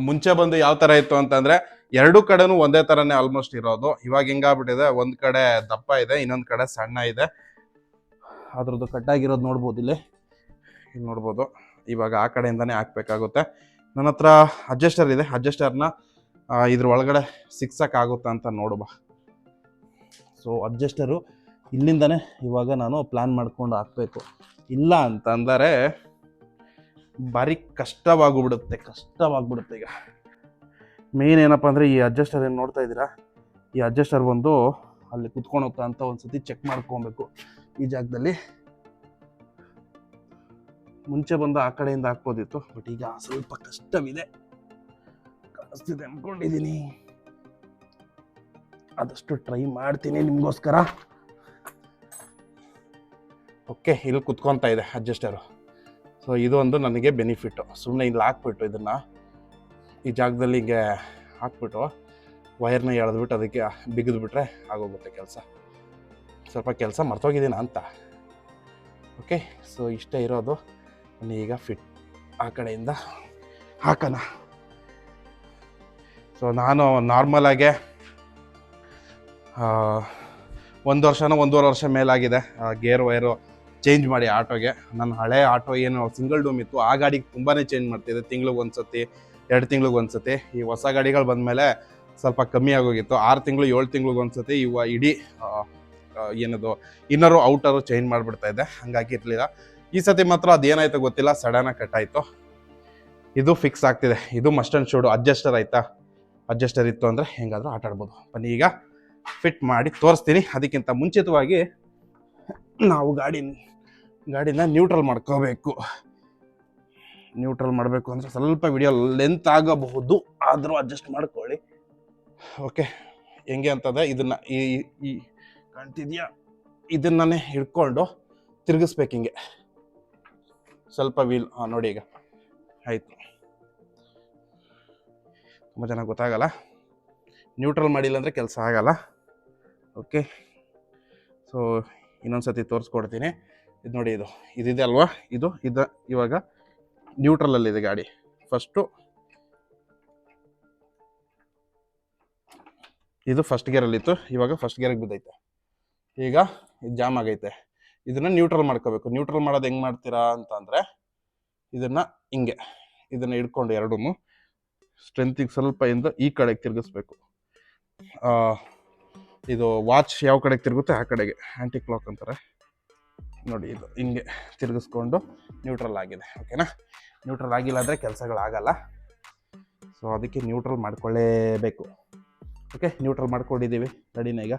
ಮುಂಚೆ ಬಂದು ಯಾವ ಥರ ಇತ್ತು ಅಂತಂದರೆ ಎರಡೂ ಕಡೆನೂ ಒಂದೇ ಥರನೇ ಆಲ್ಮೋಸ್ಟ್ ಇರೋದು. ಇವಾಗ ಹಿಂಗಾಗ್ಬಿಟ್ಟಿದೆ, ಒಂದು ಕಡೆ ದಪ್ಪ ಇದೆ, ಇನ್ನೊಂದು ಕಡೆ ಸಣ್ಣ ಇದೆ. ಅದ್ರದ್ದು ಕಟ್ಟಾಗಿರೋದು ನೋಡ್ಬೋದು ಇಲ್ಲಿ ನೋಡ್ಬೋದು. ಇವಾಗ ಆ ಕಡೆಯಿಂದನೇ ಹಾಕ್ಬೇಕಾಗುತ್ತೆ. ನನ್ನ ಹತ್ರ ಅಡ್ಜಸ್ಟರ್ ಇದೆ, ಅಡ್ಜಸ್ಟರ್ನ ಇದ್ರ ಒಳಗಡೆ ಸಿಕ್ಸೋಕ್ಕಾಗುತ್ತಾ ಅಂತ ನೋಡುವ. ಸೊ ಅಡ್ಜಸ್ಟರು ಇಲ್ಲಿಂದನೇ ಇವಾಗ ನಾನು ಪ್ಲ್ಯಾನ್ ಮಾಡ್ಕೊಂಡು ಹಾಕಬೇಕು. ಇಲ್ಲ ಅಂತಂದರೆ ಭಾರಿ ಕಷ್ಟವಾಗ್ಬಿಡುತ್ತೆ. ಈಗ ಮೇನ್ ಏನಪ್ಪ ಅಂದರೆ ಈ ಅಡ್ಜಸ್ಟರ್ ಏನು ನೋಡ್ತಾ ಇದ್ದೀರಾ, ಈ ಅಡ್ಜಸ್ಟರ್ ಬಂದು ಅಲ್ಲಿ ಕುತ್ಕೊಂಡು ಹೋಗ್ತಾ ಅಂತ ಒಂದು ಸತಿ ಚೆಕ್ ಮಾಡ್ಕೊಬೇಕು. ಈ ಜಾಗದಲ್ಲಿ ಮುಂಚೆ ಬಂದು ಆ ಕಡೆಯಿಂದ ಹಾಕ್ಬೋದಿತ್ತು, ಬಟ್ ಈಗ ಸ್ವಲ್ಪ ಕಷ್ಟವಿದೆ ಕಾಣಿಸ್ತಿದೆ ಅಂದ್ಕೊಂಡಿದ್ದೀನಿ. ಆದಷ್ಟು ಟ್ರೈ ಮಾಡ್ತೀನಿ ನಿಮಗೋಸ್ಕರ. ಓಕೆ, ಇಲ್ಲಿ ಕುತ್ಕೊತಾ ಇದೆ ಅಡ್ಜಸ್ಟರು. ಸೊ ಇದು ಒಂದು ನನಗೆ ಬೆನಿಫಿಟ್ಟು. ಸುಮ್ಮನೆ ಇಲ್ಲಿ ಹಾಕ್ಬಿಟ್ಟು ಇದನ್ನು ಈ ಜಾಗದಲ್ಲಿ ಹಿಂಗೆ ಹಾಕ್ಬಿಟ್ಟು ವೈರ್ನ ಎಳೆದ್ಬಿಟ್ಟು ಅದಕ್ಕೆ ಬಿಗಿದ್ಬಿಟ್ರೆ ಆಗೋಗುತ್ತೆ ಕೆಲಸ. ಸ್ವಲ್ಪ ಕೆಲಸ ಮರ್ತೋಗಿದ್ದೀನಿ ಅಂತ. ಓಕೆ, ಸೊ ಇಷ್ಟೇ ಇರೋದು. ಈಗ ಫಿಟ್ ಆ ಕಡೆಯಿಂದ ಹಾಕೋಣ. ಸೊ ನಾನು ನಾರ್ಮಲಾಗೆ 1 ವರ್ಷನೋ 1.5 ವರ್ಷ ಮೇಲಾಗಿದೆ ಗೇರ್ ವೈರು ಚೇಂಜ್ ಮಾಡಿ ಆಟೋಗೆ. ನನ್ನ ಹಳೆ ಆಟೋ ಏನು ಸಿಂಗಲ್ ಡೂಮ್ ಇತ್ತು, ಆ ಗಾಡಿಗೆ ತುಂಬಾ ಚೇಂಜ್ ಮಾಡ್ತಿದ್ದೆ, ತಿಂಗ್ಳಿಗೊಂದ್ಸತಿ 2 ತಿಂಗ್ಳಿಗೊಂದ್ಸತಿ. ಈ ಹೊಸ ಗಾಡಿಗಳು ಬಂದಮೇಲೆ ಸ್ವಲ್ಪ ಕಮ್ಮಿ ಆಗೋಗಿತ್ತು, 6 ತಿಂಗಳು 7 ತಿಂಗ್ಳಿಗೊಂದ್ಸತಿ ಇವ ಇಡೀ ಏನದು ಇನ್ನರು ಔಟರು ಚೇಂಜ್ ಮಾಡಿಬಿಡ್ತಾ ಇದ್ದೆ. ಹಂಗಾಗಿ ಇರಲಿಲ್ಲ. ಈ ಸತಿ ಮಾತ್ರ ಅದೇನಾಯ್ತು ಗೊತ್ತಿಲ್ಲ, ಸಡನ್ನಾಗಿ ಕಟ್ಟಾಯಿತು. ಇದು ಫಿಕ್ಸ್ ಆಗ್ತಿದೆ. ಇದು ಮಸ್ಟ್ ಆ್ಯಂಡ್ ಶುಡ್ ಅಡ್ಜಸ್ಟರ್ ಆಯಿತಾ. ಅಡ್ಜಸ್ಟರ್ ಇತ್ತು ಅಂದರೆ ಹೆಂಗಾದರೂ ಆಟ ಆಡ್ಬೋದು. ಬನ್ನಿ ಈಗ ಫಿಟ್ ಮಾಡಿ ತೋರಿಸ್ತೀನಿ. ಅದಕ್ಕಿಂತ ಮುಂಚಿತವಾಗಿ ನಾವು ಗಾಡಿನ ನ್ಯೂಟ್ರಲ್ ಮಾಡ್ಕೋಬೇಕು. ನ್ಯೂಟ್ರಲ್ ಮಾಡಬೇಕು ಅಂದರೆ ಸ್ವಲ್ಪ ವಿಡಿಯೋ ಲೆಂತ್ ಆಗಬಹುದು, ಆದರೂ ಅಡ್ಜಸ್ಟ್ ಮಾಡ್ಕೊಳ್ಳಿ. ಓಕೆ, ಹೆಂಗೆ ಅಂತಂದರೆ ಇದನ್ನು ಈ ಕಾಣ್ತಿದ್ಯಾ, ಇದನ್ನೇ ಹಿಡ್ಕೊಂಡು ತಿರುಗಿಸ್ಬೇಕು ಹಿಂಗೆ ಸ್ವಲ್ಪ ವೀಲ್. ನೋಡಿ ಈಗ ಆಯಿತು. ತುಂಬ ಚೆನ್ನಾಗಿ ಗೊತ್ತಾಗಲ್ಲ, ನ್ಯೂಟ್ರಲ್ ಮಾಡಿಲ್ಲ ಅಂದರೆ ಕೆಲಸ ಆಗಲ್ಲ. ಓಕೆ, ಸೊ ಇನ್ನೊಂದು ಸತಿ ತೋರಿಸ್ಕೊಡ್ತೀನಿ. ಇದು ನೋಡಿ, ಇದಿದೆ ಅಲ್ವಾ, ಇದು ಇವಾಗ ನ್ಯೂಟ್ರಲಲ್ಲಿದೆ ಗಾಡಿ. ಫಸ್ಟು ಇದು ಫಸ್ಟ್ ಗೇರಲ್ಲಿತ್ತು, ಇವಾಗ ಫಸ್ಟ್ ಗೇರಿಗೆ ಬಿದ್ದೈತೆ. ಈಗ ಇದು ಜಾಮ್ ಆಗೈತೆ. ಇದನ್ನು ನ್ಯೂಟ್ರಲ್ ಮಾಡ್ಕೋಬೇಕು. ನ್ಯೂಟ್ರಲ್ ಮಾಡೋದು ಹೆಂಗೆ ಮಾಡ್ತೀರಾ ಅಂತಂದರೆ ಇದನ್ನು ಹಿಂಗೆ ಇದನ್ನು ಹಿಡ್ಕೊಂಡು ಎರಡೂ ಸ್ಟ್ರೆಂತಿಗೆ ಸ್ವಲ್ಪ ಈ ಕಡೆಗೆ ತಿರುಗಿಸ್ಬೇಕು. ಇದು ವಾಚ್ ಯಾವ ಕಡೆಗೆ ತಿರುಗುತ್ತೆ ಆ ಕಡೆಗೆ, ಆ್ಯಂಟಿ ಕ್ಲಾಕ್ ಅಂತಾರೆ ನೋಡಿ. ಇದು ಹಿಂಗೆ ತಿರುಗಿಸ್ಕೊಂಡು ನ್ಯೂಟ್ರಲ್ ಆಗಿದೆ. ಓಕೆನಾ? ನ್ಯೂಟ್ರಲ್ ಆಗಿಲ್ಲ ಅಂದರೆ ಕೆಲಸಗಳಾಗಲ್ಲ. ಸೊ ಅದಕ್ಕೆ ನ್ಯೂಟ್ರಲ್ ಮಾಡ್ಕೊಳ್ಳೇಬೇಕು. ಓಕೆ, ನ್ಯೂಟ್ರಲ್ ಮಾಡ್ಕೊಂಡಿದ್ದೀವಿ. ರೆಡಿನ ಈಗ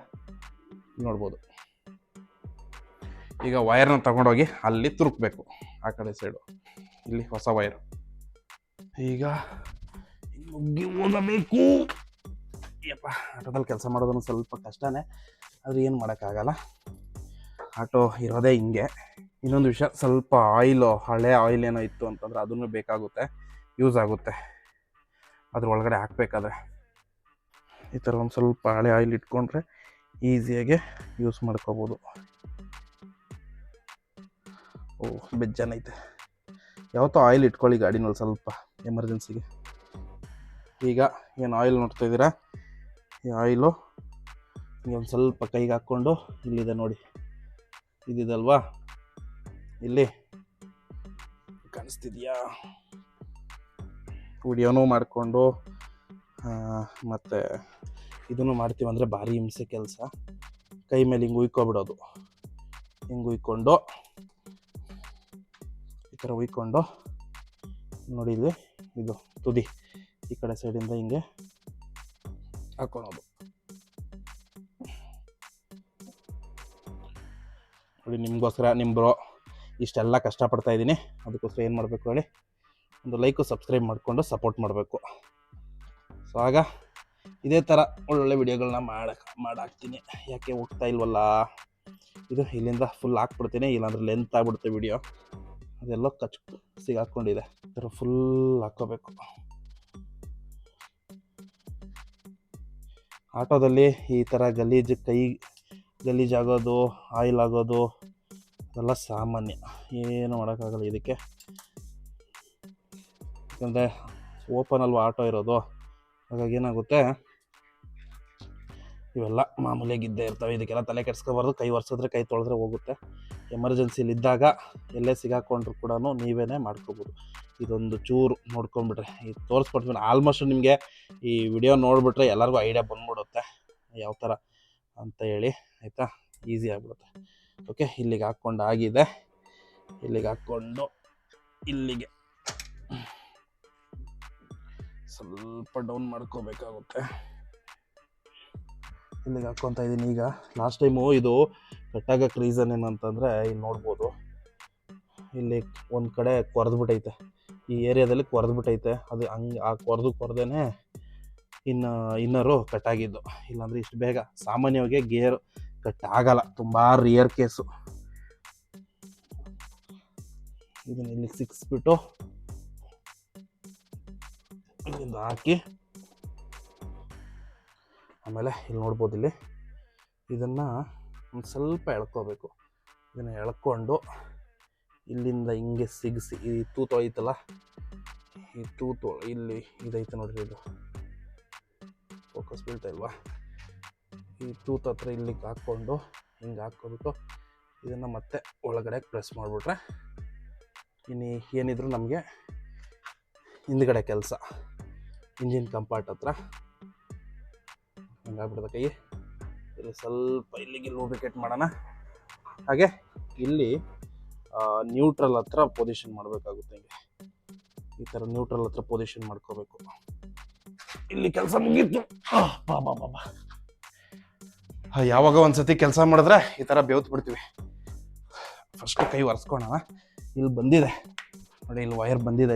ನೋಡ್ಬೋದು. ಈಗ ವೈರ್ನ ತಗೊಂಡೋಗಿ ಅಲ್ಲಿ ತುರುಕಬೇಕು, ಆ ಕಡೆ ಸೈಡು. ಇಲ್ಲಿ ಹೊಸ ವೈರು ಈಗ ನುಗ್ಗಿ ಹೋಗಬೇಕು. ಯಪ್ಪ, ಆಟೋದಲ್ಲಿ ಕೆಲಸ ಮಾಡೋದನ್ನು ಸ್ವಲ್ಪ ಕಷ್ಟನೇ, ಆದರೆ ಏನು ಮಾಡೋಕ್ಕಾಗಲ್ಲ. ಆಟೋ ಇರೋದೇ ಹಿಂಗೆ. ಇನ್ನೊಂದು ವಿಷಯ, ಸ್ವಲ್ಪ ಆಯಿಲು, ಹಳೆ ಆಯಿಲ್ ಏನೋ ಇತ್ತು ಅಂತಂದರೆ ಅದನ್ನು ಬೇಕಾಗುತ್ತೆ, ಯೂಸ್ ಆಗುತ್ತೆ ಅದ್ರ ಒಳಗಡೆ ಹಾಕಬೇಕಾದ್ರೆ. ಈ ಥರ ಒಂದು ಸ್ವಲ್ಪ ಹಳೆ ಆಯಿಲ್ ಇಟ್ಕೊಂಡ್ರೆ ಈಸಿಯಾಗಿ ಯೂಸ್ ಮಾಡ್ಕೋಬೋದು. ಓಹ್, ಬೆಜ್ಜನೈತೆ. ಯಾವತ್ತೋ ಆಯಿಲ್ ಇಟ್ಕೊಳ್ಳಿ ಗಾಡಿನಲ್ಲಿ ಸ್ವಲ್ಪ ಎಮರ್ಜೆನ್ಸಿಗೆ. ಈಗ ಏನು ಆಯಿಲ್ ನೋಡ್ತಾ ಇದ್ದೀರಾ, ಈ ಆಯಿಲು ಒಂದು ಸ್ವಲ್ಪ ಕೈಗೆ ಹಾಕ್ಕೊಂಡು ಇಲ್ಲಿದೆ ನೋಡಿ, ಇದಿದಲ್ವಾ ಇಲ್ಲಿ ಕಾಣಿಸ್ತಿದ್ಯಾ, ವಿಡಿಯೋನೂ ಮಾಡಿಕೊಂಡು ಮತ್ತು ಇದನ್ನು ಮಾಡ್ತೀವಿ ಅಂದರೆ ಭಾರಿ ಹಿಂಸೆ ಕೆಲಸ. ಕೈ ಮೇಲೆ ಹಿಂಗೆ ಉಯ್ಕೊಬಿಡೋದು, ಹಿಂಗೆ ಉಯ್ಕೊಂಡು ಈ ಥರ ಉಯ್ಕೊಂಡು ನೋಡಿ ಇಲ್ಲಿ ಇದು ತುದಿ ಈ ಕಡೆ ಸೈಡಿಂದ ಹಿಂಗೆ ಹಾಕೊಳ್ಳೋದು. ನೋಡಿ ನಿಮಗೋಸ್ಕರ ನಿಮ್ಮ ಬ್ರೋ ಇಷ್ಟೆಲ್ಲ ಕಷ್ಟಪಡ್ತಾ ಇದ್ದೀನಿ, ಅದಕ್ಕೋಸ್ಕರ ಏನು ಮಾಡಬೇಕು ಹೇಳಿ, ಒಂದು ಲೈಕು ಸಬ್ಸ್ಕ್ರೈಬ್ ಮಾಡಿಕೊಂಡು ಸಪೋರ್ಟ್ ಮಾಡಬೇಕು. ಸೊ ಆಗ ಇದೇ ಥರ ಒಳ್ಳೊಳ್ಳೆ ವಿಡಿಯೋಗಳನ್ನ ಮಾಡಾಕ್ತೀನಿ. ಯಾಕೆ ಹೋಗ್ತಾ ಇಲ್ವಲ್ಲ, ಇದು ಇಲ್ಲಿಂದ ಫುಲ್ ಹಾಕ್ಬಿಡ್ತೀನಿ, ಇಲ್ಲಾಂದ್ರೆ ಲೆಂತ್ ಆಗ್ಬಿಡುತ್ತೆ ವಿಡಿಯೋ, ಅದೆಲ್ಲ ಸಿಗಾಕೊಂಡಿದೆ. ಈ ಥರ ಫುಲ್ ಹಾಕ್ಕೋಬೇಕು. ಆಟೋದಲ್ಲಿ ಈ ಥರ ಗಲೀಜಾಗೋದು, ಆಯಿಲ್ ಆಗೋದು ಅದೆಲ್ಲ ಸಾಮಾನ್ಯ, ಏನು ಮಾಡೋಕ್ಕಾಗಲ್ಲ ಇದಕ್ಕೆ. ಯಾಕಂದರೆ ಓಪನ್ ಅಲ್ವಾ ಆಟೋ ಇರೋದು, ಹಾಗಾಗಿ ಏನಾಗುತ್ತೆ ಇವೆಲ್ಲ ಮಾಮೂಲಿಯಾಗಿದ್ದೇ ಇರ್ತವೆ. ಇದಕ್ಕೆಲ್ಲ ತಲೆ ಕೆಡಿಸ್ಕೋಬಾರ್ದು. ಕೈ ಒರೆಸಿದ್ರೆ ಕೈ ತೊಳೆದ್ರೆ ಹೋಗುತ್ತೆ. ಎಮರ್ಜೆನ್ಸಿಲಿದ್ದಾಗ ಎಲ್ಲೇ ಸಿಗಾಕೊಂಡ್ರು ಕೂಡ ನೀವೇ ಮಾಡ್ಕೋಬೋದು. ಇದೊಂದು ಚೂರು ನೋಡ್ಕೊಂಬಿಟ್ರೆ, ಇದು ತೋರಿಸ್ಕೊಡ್ತೀನಿ. ಆಲ್ಮೋಸ್ಟ್ ನಿಮಗೆ ಈ ವಿಡಿಯೋ ನೋಡಿಬಿಟ್ರೆ ಎಲ್ಲರಿಗೂ ಐಡಿಯಾ ಬಂದ್ಬಿಡುತ್ತೆ ಯಾವ ಥರ ಅಂತ ಹೇಳಿ, ಆಯಿತಾ? ಈಸಿ ಆಗಿಬಿಡುತ್ತೆ. ಓಕೆ, ಇಲ್ಲಿಗೆ ಹಾಕ್ಕೊಂಡು ಆಗಿದೆ. ಇಲ್ಲಿಗೆ ಹಾಕ್ಕೊಂಡು ಇಲ್ಲಿಗೆ ಸ್ವಲ್ಪ ಡೌನ್ ಮಾಡ್ಕೋಬೇಕಾಗುತ್ತೆ. ಇಲ್ಲಿಗೆ ಹಾಕ್ಕೊತಾ ಇದ್ದೀನಿ. ಈಗ ಲಾಸ್ಟ್ ಟೈಮು ಇದು ಕಟ್ಟಾಗಕ್ಕೆ ರೀಸನ್ ಏನಂತಂದರೆ ಇಲ್ಲಿ ನೋಡ್ಬೋದು, ಇಲ್ಲಿ ಒಂದು ಕಡೆ ಕೊರೆದ್ಬಿಟ್ಟೈತೆ, ಈ ಏರಿಯಾದಲ್ಲಿ ಕೊರೆದ್ಬಿಟ್ಟೈತೆ. ಅದು ಹಂಗೆ ಆ ಕೊರೆದೇನೆ ಇನ್ನರು ಕಟ್ಟಾಗಿದ್ದು. ಇಲ್ಲಾಂದರೆ ಇಷ್ಟು ಬೇಗ ಸಾಮಾನ್ಯವಾಗಿ ಗೇರ್ ಕಟ್ ಆಗಲ್ಲ, ತುಂಬ ರಿಯರ್ ಕೇಸು. ಇದನ್ನ ಇಲ್ಲಿ ಸಿಕ್ಸ್ಬಿಟ್ಟು ಇಲ್ಲಿಂದ ಹಾಕಿ, ಆಮೇಲೆ ಇಲ್ಲಿ ನೋಡ್ಬೋದು, ಇಲ್ಲಿ ಇದನ್ನು ಒಂದು ಸ್ವಲ್ಪ ಎಳ್ಕೋಬೇಕು. ಇದನ್ನು ಎಳ್ಕೊಂಡು ಇಲ್ಲಿಂದ ಹಿಂಗೆ ಸಿಗಿಸಿ, ಈ ತೂತು ಐತಲ್ಲ, ಈ ತೂತು ಇಲ್ಲಿ ಇದೈತೆ ನೋಡ್ರಿ, ಇದು ಫೋಕಸ್ ಬೀಳ್ತಾ ಇಲ್ವಾ, ಈ ತೂತು ಹತ್ರ ಇಲ್ಲಿಗೆ ಹಾಕ್ಕೊಂಡು ಹಿಂಗೆ ಹಾಕ್ಕೊಬಿಟ್ಟು ಇದನ್ನು ಮತ್ತೆ ಒಳಗಡೆ ಪ್ರೆಸ್ ಮಾಡಿಬಿಟ್ರೆ ಇನ್ನು ಏನಿದ್ರು ನಮಗೆ ಹಿಂದ್ಗಡೆ ಕೆಲಸ ಇಂಜಿನ್ ಕಂಪಾರ್ಟ್ ಹತ್ರ ಹಿಂಗಾಗ್ಬಿಡ್ತದೆ ಕೈ. ಇಲ್ಲಿ ಸ್ವಲ್ಪ ಇಲ್ಲಿಗೆ ಲೂಬ್ರಿಕೇಟ್ ಮಾಡೋಣ. ಹಾಗೆ ಇಲ್ಲಿ ನ್ಯೂಟ್ರಲ್ ಹತ್ರ ಪೊಸಿಷನ್ ಮಾಡಬೇಕಾಗುತ್ತೆ. ಹಿಂಗೆ ಈ ಥರ ನ್ಯೂಟ್ರಲ್ ಹತ್ರ ಪೊಸಿಷನ್ ಮಾಡ್ಕೋಬೇಕು. ಇಲ್ಲಿ ಕೆಲಸ ಮುಗೀತು. ಬಾಬಾ ಯಾವಾಗ ಒಂದ್ಸತಿ ಕೆಲಸ ಮಾಡಿದ್ರೆ ಈ ಥರ ಬೇವ್ತು ಬಿಡ್ತೀವಿ. ಫಸ್ಟ್ ಕೈ ಒರೆಸ್ಕೊಳ್ಳೋಣ. ಇಲ್ಲಿ ಬಂದಿದೆ ನೋಡಿ, ಇಲ್ಲಿ ವೈರ್ ಬಂದಿದೆ,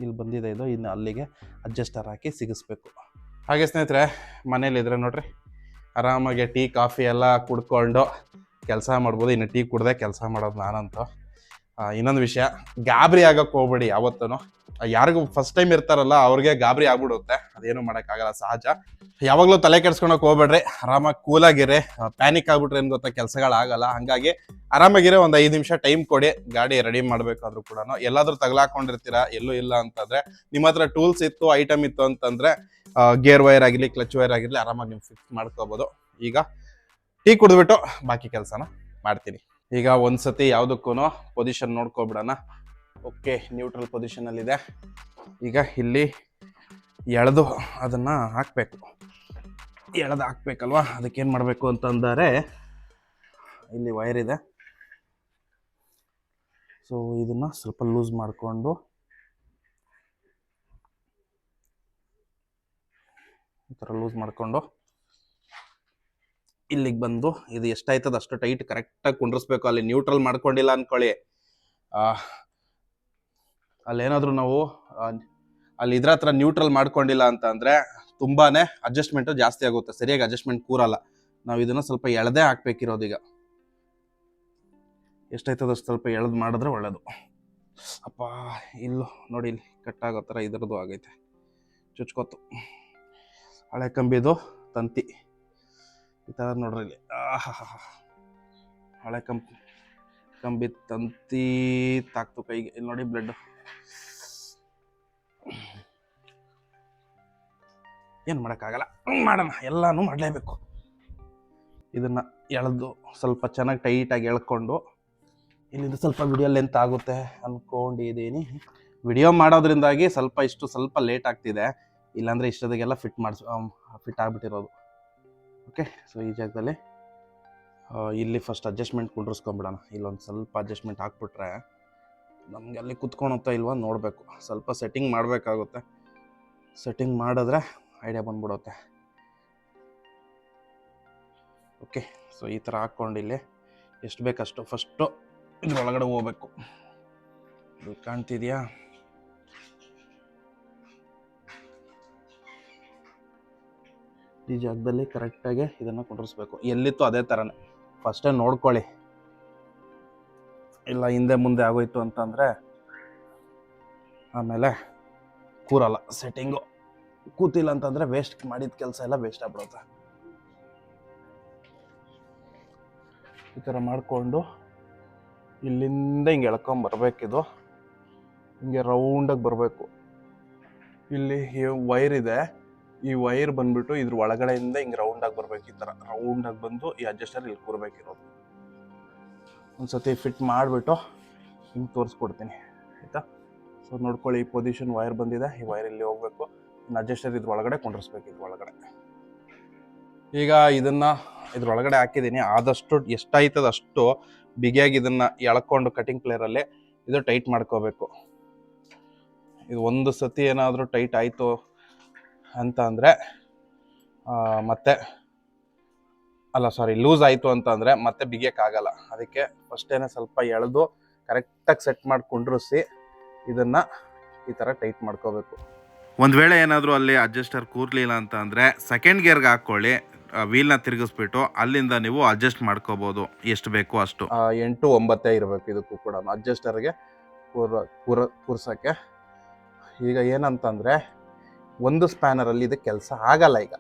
ಇಲ್ಲಿ ಬಂದಿದೆ ಇದು. ಇನ್ನು ಅಲ್ಲಿಗೆ ಅಡ್ಜಸ್ಟರ್ ಹಾಕಿ ಸಿಗಿಸ್ಬೇಕು. ಹಾಗೆ ಸ್ನೇಹಿತರೆ, ಮನೇಲಿದ್ರೆ ನೋಡ್ರಿ ಆರಾಮಾಗಿ ಟೀ ಕಾಫಿ ಎಲ್ಲ ಕುಡ್ಕೊಂಡು ಕೆಲಸ ಮಾಡ್ಬೋದು. ಇನ್ನು ಟೀ ಕುಡ್ದೆ ಕೆಲಸ ಮಾಡೋದು ನಾನಂತೂ. ಇನ್ನೊಂದು ವಿಷಯ, ಗಾಬರಿ ಆಗೋಕ್ಕೆ ಹೋಗ್ಬೇಡಿ ಯಾವತ್ತೂ. ಯಾರಿಗೂ ಫಸ್ಟ್ ಟೈಮ್ ಇರ್ತಾರಲ್ಲ ಅವ್ರಿಗೆ ಗಾಬರಿ ಆಗ್ಬಿಡುತ್ತೆ, ಅದೇನು ಮಾಡೋಕ್ಕಾಗಲ್ಲ, ಸಹಜ. ಯಾವಾಗಲೂ ತಲೆ ಕೆಡ್ಸ್ಕೊಳಕ್ಕೆ ಹೋಗ್ಬೇಡ್ರಿ, ಆರಾಮಾಗಿ ಕೂಲಾಗಿರಿ. ಪ್ಯಾನಿಕ್ ಆಗ್ಬಿಟ್ರೆ ಏನು ಗೊತ್ತಾ, ಕೆಲಸಗಳಾಗಲ್ಲ. ಹಾಗಾಗಿ ಆರಾಮಾಗಿರೋ ಒಂದು 5 ನಿಮಿಷ ಟೈಮ್ ಕೊಡಿ. ಗಾಡಿ ರೆಡಿ ಮಾಡಬೇಕಾದ್ರೂ ಕೂಡ ಎಲ್ಲಾದ್ರೂ ತಗಲಾಕೊಂಡಿರ್ತೀರಾ, ಎಲ್ಲೂ ಇಲ್ಲ ಅಂತಂದ್ರೆ ನಿಮ್ಮ ಹತ್ರ ಟೂಲ್ಸ್ ಇತ್ತು, ಐಟಮ್ ಇತ್ತು ಅಂತಂದ್ರೆ ಗೇರ್ ವೈರ್ ಆಗಿರಲಿ, ಕ್ಲಚ್ ವೈರ್ ಆಗಿರಲಿ, ಆರಾಮಾಗಿ ನೀವು ಫಿಕ್ಸ್ ಮಾಡ್ಕೋಬೋದು. ಈಗ ಟೀ ಕುಡಿದ್ಬಿಟ್ಟು ಬಾಕಿ ಕೆಲಸನ ಮಾಡ್ತೀನಿ. ಈಗ ಒಂದ್ಸತಿ ಯಾವುದಕ್ಕೂ ಪೊಸಿಷನ್ ನೋಡ್ಕೊಬಿಡೋಣ. ಓಕೆ, ನ್ಯೂಟ್ರಲ್ ಪೊಸಿಷನಲ್ಲಿದೆ. ಈಗ ಇಲ್ಲಿ ಎಳೆದು ಅದನ್ನು ಹಾಕಬೇಕು. ಎಳೆದು ಹಾಕ್ಬೇಕಲ್ವಾ, ಅದಕ್ಕೇನು ಮಾಡಬೇಕು ಅಂತಂದರೆ ಇಲ್ಲಿ ವೈರ್ ಇದೆ. ಸೊ ಇದನ್ನು ಸ್ವಲ್ಪ ಲೂಸ್ ಮಾಡಿಕೊಂಡು ಈ ಥರ ಲೂಸ್ ಮಾಡಿಕೊಂಡು ಇಲ್ಲಿಗೆ ಬಂದು ಇದು ಎಷ್ಟಾಯ್ತದ ಅಷ್ಟು ಟೈಟ್ ಕರೆಕ್ಟಾಗಿ ಕುಂಡ್ರಿಸ್ಬೇಕು. ಅಲ್ಲಿ ನ್ಯೂಟ್ರಲ್ ಮಾಡ್ಕೊಂಡಿಲ್ಲ ಅಂದ್ಕೊಳ್ಳಿ, ಅಲ್ಲೇನಾದರೂ ನಾವು ಅಲ್ಲಿ ಇದ್ರ ಹತ್ರ ನ್ಯೂಟ್ರಲ್ ಮಾಡ್ಕೊಂಡಿಲ್ಲ ಅಂತ ಅಂದರೆ ತುಂಬಾ ಅಡ್ಜಸ್ಟ್ಮೆಂಟು ಜಾಸ್ತಿ ಆಗುತ್ತೆ, ಸರಿಯಾಗಿ ಅಡ್ಜಸ್ಟ್ಮೆಂಟ್ ಕೂರಲ್ಲ. ನಾವು ಇದನ್ನು ಸ್ವಲ್ಪ ಎಳೆದೇ ಹಾಕ್ಬೇಕಿರೋದು. ಈಗ ಎಷ್ಟಾಯ್ತದಷ್ಟು ಸ್ವಲ್ಪ ಎಳೆದು ಮಾಡಿದ್ರೆ ಒಳ್ಳೇದು. ಅಪ್ಪ ಇಲ್ಲೂ ನೋಡಿ, ಇಲ್ಲಿ ಕಟ್ಟಾಗೋ ಥರ ಇದರದ್ದು ಆಗೈತೆ, ಚುಚ್ಕೋತು. ಹಳೆ ಕಂಬಿದು ತಂತಿ ಈ ಥರ ನೋಡ್ರಿ, ಇಲ್ಲಿ ಹಳೆ ಕಂಬಿ ತಂತಿ ತಾಕ್ತು ಕೈಗೆ. ಇಲ್ಲಿ ನೋಡಿ ಬ್ಲಡ್. ಏನು ಮಾಡೋಕ್ಕಾಗಲ್ಲ, ಮಾಡೋಣ, ಎಲ್ಲನೂ ಮಾಡಲೇಬೇಕು. ಇದನ್ನು ಎಳೆದು ಸ್ವಲ್ಪ ಚೆನ್ನಾಗಿ ಟೈಟಾಗಿ ಎಳ್ಕೊಂಡು ಇಲ್ಲಿಂದ ಸ್ವಲ್ಪ ವಿಡಿಯೋ ಲೆಂತ್ ಆಗುತ್ತೆ ಅಂದ್ಕೊಂಡಿದ್ದೀನಿ. ವಿಡಿಯೋ ಮಾಡೋದ್ರಿಂದಾಗಿ ಸ್ವಲ್ಪ ಲೇಟ್ ಆಗ್ತಿದೆ, ಇಲ್ಲಾಂದರೆ ಇಷ್ಟೊತ್ತಿಗೆಲ್ಲ ಫಿಟ್ ಆಗಿಬಿಟ್ಟಿರೋದು. ಓಕೆ, ಸೊ ಈ ಜಾಗದಲ್ಲಿ ಇಲ್ಲಿ ಫಸ್ಟ್ ಅಡ್ಜಸ್ಟ್ಮೆಂಟ್ ಕುಂಡ್ರಿಸ್ಕೊಂಬಿಡೋಣ. ಇಲ್ಲೊಂದು ಸ್ವಲ್ಪ ಅಡ್ಜಸ್ಟ್ಮೆಂಟ್ ಹಾಕ್ಬಿಟ್ರೆ ನಮಗೆ ಅಲ್ಲಿ ಕುತ್ಕೊಳುತ್ತಾ ಇಲ್ವಾ ನೋಡಬೇಕು. ಸ್ವಲ್ಪ ಸೆಟ್ಟಿಂಗ್ ಮಾಡಬೇಕಾಗುತ್ತೆ. ಸೆಟ್ಟಿಂಗ್ ಮಾಡಿದ್ರೆ ಐಡಿಯಾ ಬಂದ್ಬಿಡುತ್ತೆ. ಓಕೆ, ಸೊ ಈ ಥರ ಹಾಕ್ಕೊಂಡು ಇಲ್ಲಿ ಎಷ್ಟು ಬೇಕಷ್ಟು ಫಸ್ಟು ಇದ್ರೊಳಗಡೆ ಹೋಗ್ಬೇಕು. ಇದು ಕಾಣ್ತಿದೆಯಾ? ಈ ಜಾಗದಲ್ಲಿ ಕರೆಕ್ಟಾಗಿ ಇದನ್ನು ಕುಂಡ್ರಿಸ್ಬೇಕು. ಎಲ್ಲಿತ್ತು ಅದೇ ಥರನೇ ಫಸ್ಟೇ ನೋಡ್ಕೊಳ್ಳಿ, ಇಲ್ಲ ಹಿಂದೆ ಮುಂದೆ ಆಗೋಯ್ತು ಅಂತಂದರೆ ಆಮೇಲೆ ಕೂರಲ್ಲ ಸೆಟ್ಟಿಂಗು. ಕೂತಿಲ್ಲ ಅಂತಂದರೆ ವೇಸ್ಟ್ ಮಾಡಿದ ಕೆಲಸ ಎಲ್ಲ ವೇಸ್ಟ್ ಆಗ್ಬಿಡುತ್ತೆ. ಈ ಥರ ಮಾಡಿಕೊಂಡು ಇಲ್ಲಿಂದ ಹಿಂಗೆ ಎಳ್ಕೊಂಬರ್ಬೇಕಿದು, ಹಿಂಗೆ ರೌಂಡಾಗಿ ಬರಬೇಕು. ಇಲ್ಲಿ ವೈರ್ ಇದೆ, ಈ ವೈರ್ ಬಂದ್ಬಿಟ್ಟು ಇದ್ರ ಒಳಗಡೆಯಿಂದ ಹಿಂಗೆ ರೌಂಡಾಗಿ ಬರ್ಬೇಕು. ಈ ಥರ ರೌಂಡಾಗಿ ಬಂದು ಈ ಅಡ್ಜಸ್ಟರ್ ಇಲ್ಲಿ ಕೂರ್ಬೇಕಿರೋದು. ಒಂದ್ಸತಿ ಫಿಟ್ ಮಾಡಿಬಿಟ್ಟು ಹಿಂಗೆ ತೋರಿಸ್ಕೊಡ್ತೀನಿ, ಆಯಿತಾ? ಸೊ ನೋಡ್ಕೊಳ್ಳಿ, ಈ ಪೊಸಿಷನ್ ವೈರ್ ಬಂದಿದೆ, ಈ ವೈರ್ ಇಲ್ಲಿ ಹೋಗಬೇಕು. ಇನ್ನು ಅಡ್ಜಸ್ಟರ್ ಇದ್ರೊಳಗಡೆ ಕೊಂಡಿಸ್ಬೇಕು. ಇದ್ರೊಳಗಡೆ ಈಗ ಇದನ್ನು ಇದ್ರೊಳಗಡೆ ಹಾಕಿದ್ದೀನಿ. ಆದಷ್ಟು ಎಷ್ಟಾಯ್ತದ ಅಷ್ಟು ಬಿಗಿಯಾಗಿ ಇದನ್ನು ಎಳ್ಕೊಂಡು ಕಟಿಂಗ್ ಪ್ಲೇರಲ್ಲಿ ಇದು ಟೈಟ್ ಮಾಡ್ಕೋಬೇಕು. ಇದು ಒಂದು ಸತಿ ಏನಾದರೂ ಟೈಟ್ ಆಯಿತು ಅಂತ ಅಂದರೆ ಲೂಸ್ ಆಯಿತು ಅಂತಂದರೆ ಮತ್ತೆ ಬಿಗಿಯೋಕ್ಕಾಗಲ್ಲ. ಅದಕ್ಕೆ ಫಸ್ಟೇನೆ ಸ್ವಲ್ಪ ಎಳೆದು ಕರೆಕ್ಟಾಗಿ ಸೆಟ್ ಮಾಡಿ ಕುಂಡ್ರಿಸಿ ಇದನ್ನು ಈ ಥರ ಟೈಟ್ ಮಾಡ್ಕೋಬೇಕು. ಒಂದು ವೇಳೆ ಏನಾದರೂ ಅಲ್ಲಿ ಅಡ್ಜಸ್ಟರ್ ಕೂರ್ಲಿಲ್ಲ ಅಂತ ಅಂದರೆ ಸೆಕೆಂಡ್ ಗೇರ್ಗೆ ಹಾಕ್ಕೊಳ್ಳಿ, ವೀಲ್ನ ತಿರುಗಿಸ್ಬಿಟ್ಟು ಅಲ್ಲಿಂದ ನೀವು ಅಡ್ಜಸ್ಟ್ ಮಾಡ್ಕೋಬೋದು ಎಷ್ಟು ಬೇಕೋ ಅಷ್ಟು. 8-9 ಇರಬೇಕು ಇದಕ್ಕೂ ಕೂಡ ಅಡ್ಜಸ್ಟರ್ಗೆ ಕೂರ್ಸೋಕ್ಕೆ. ಈಗ ಏನಂತಂದರೆ ಒಂದು ಸ್ಪ್ಯಾನರಲ್ಲಿ ಇದಕ್ಕೆ ಕೆಲಸ ಆಗಲ್ಲ. ಈಗ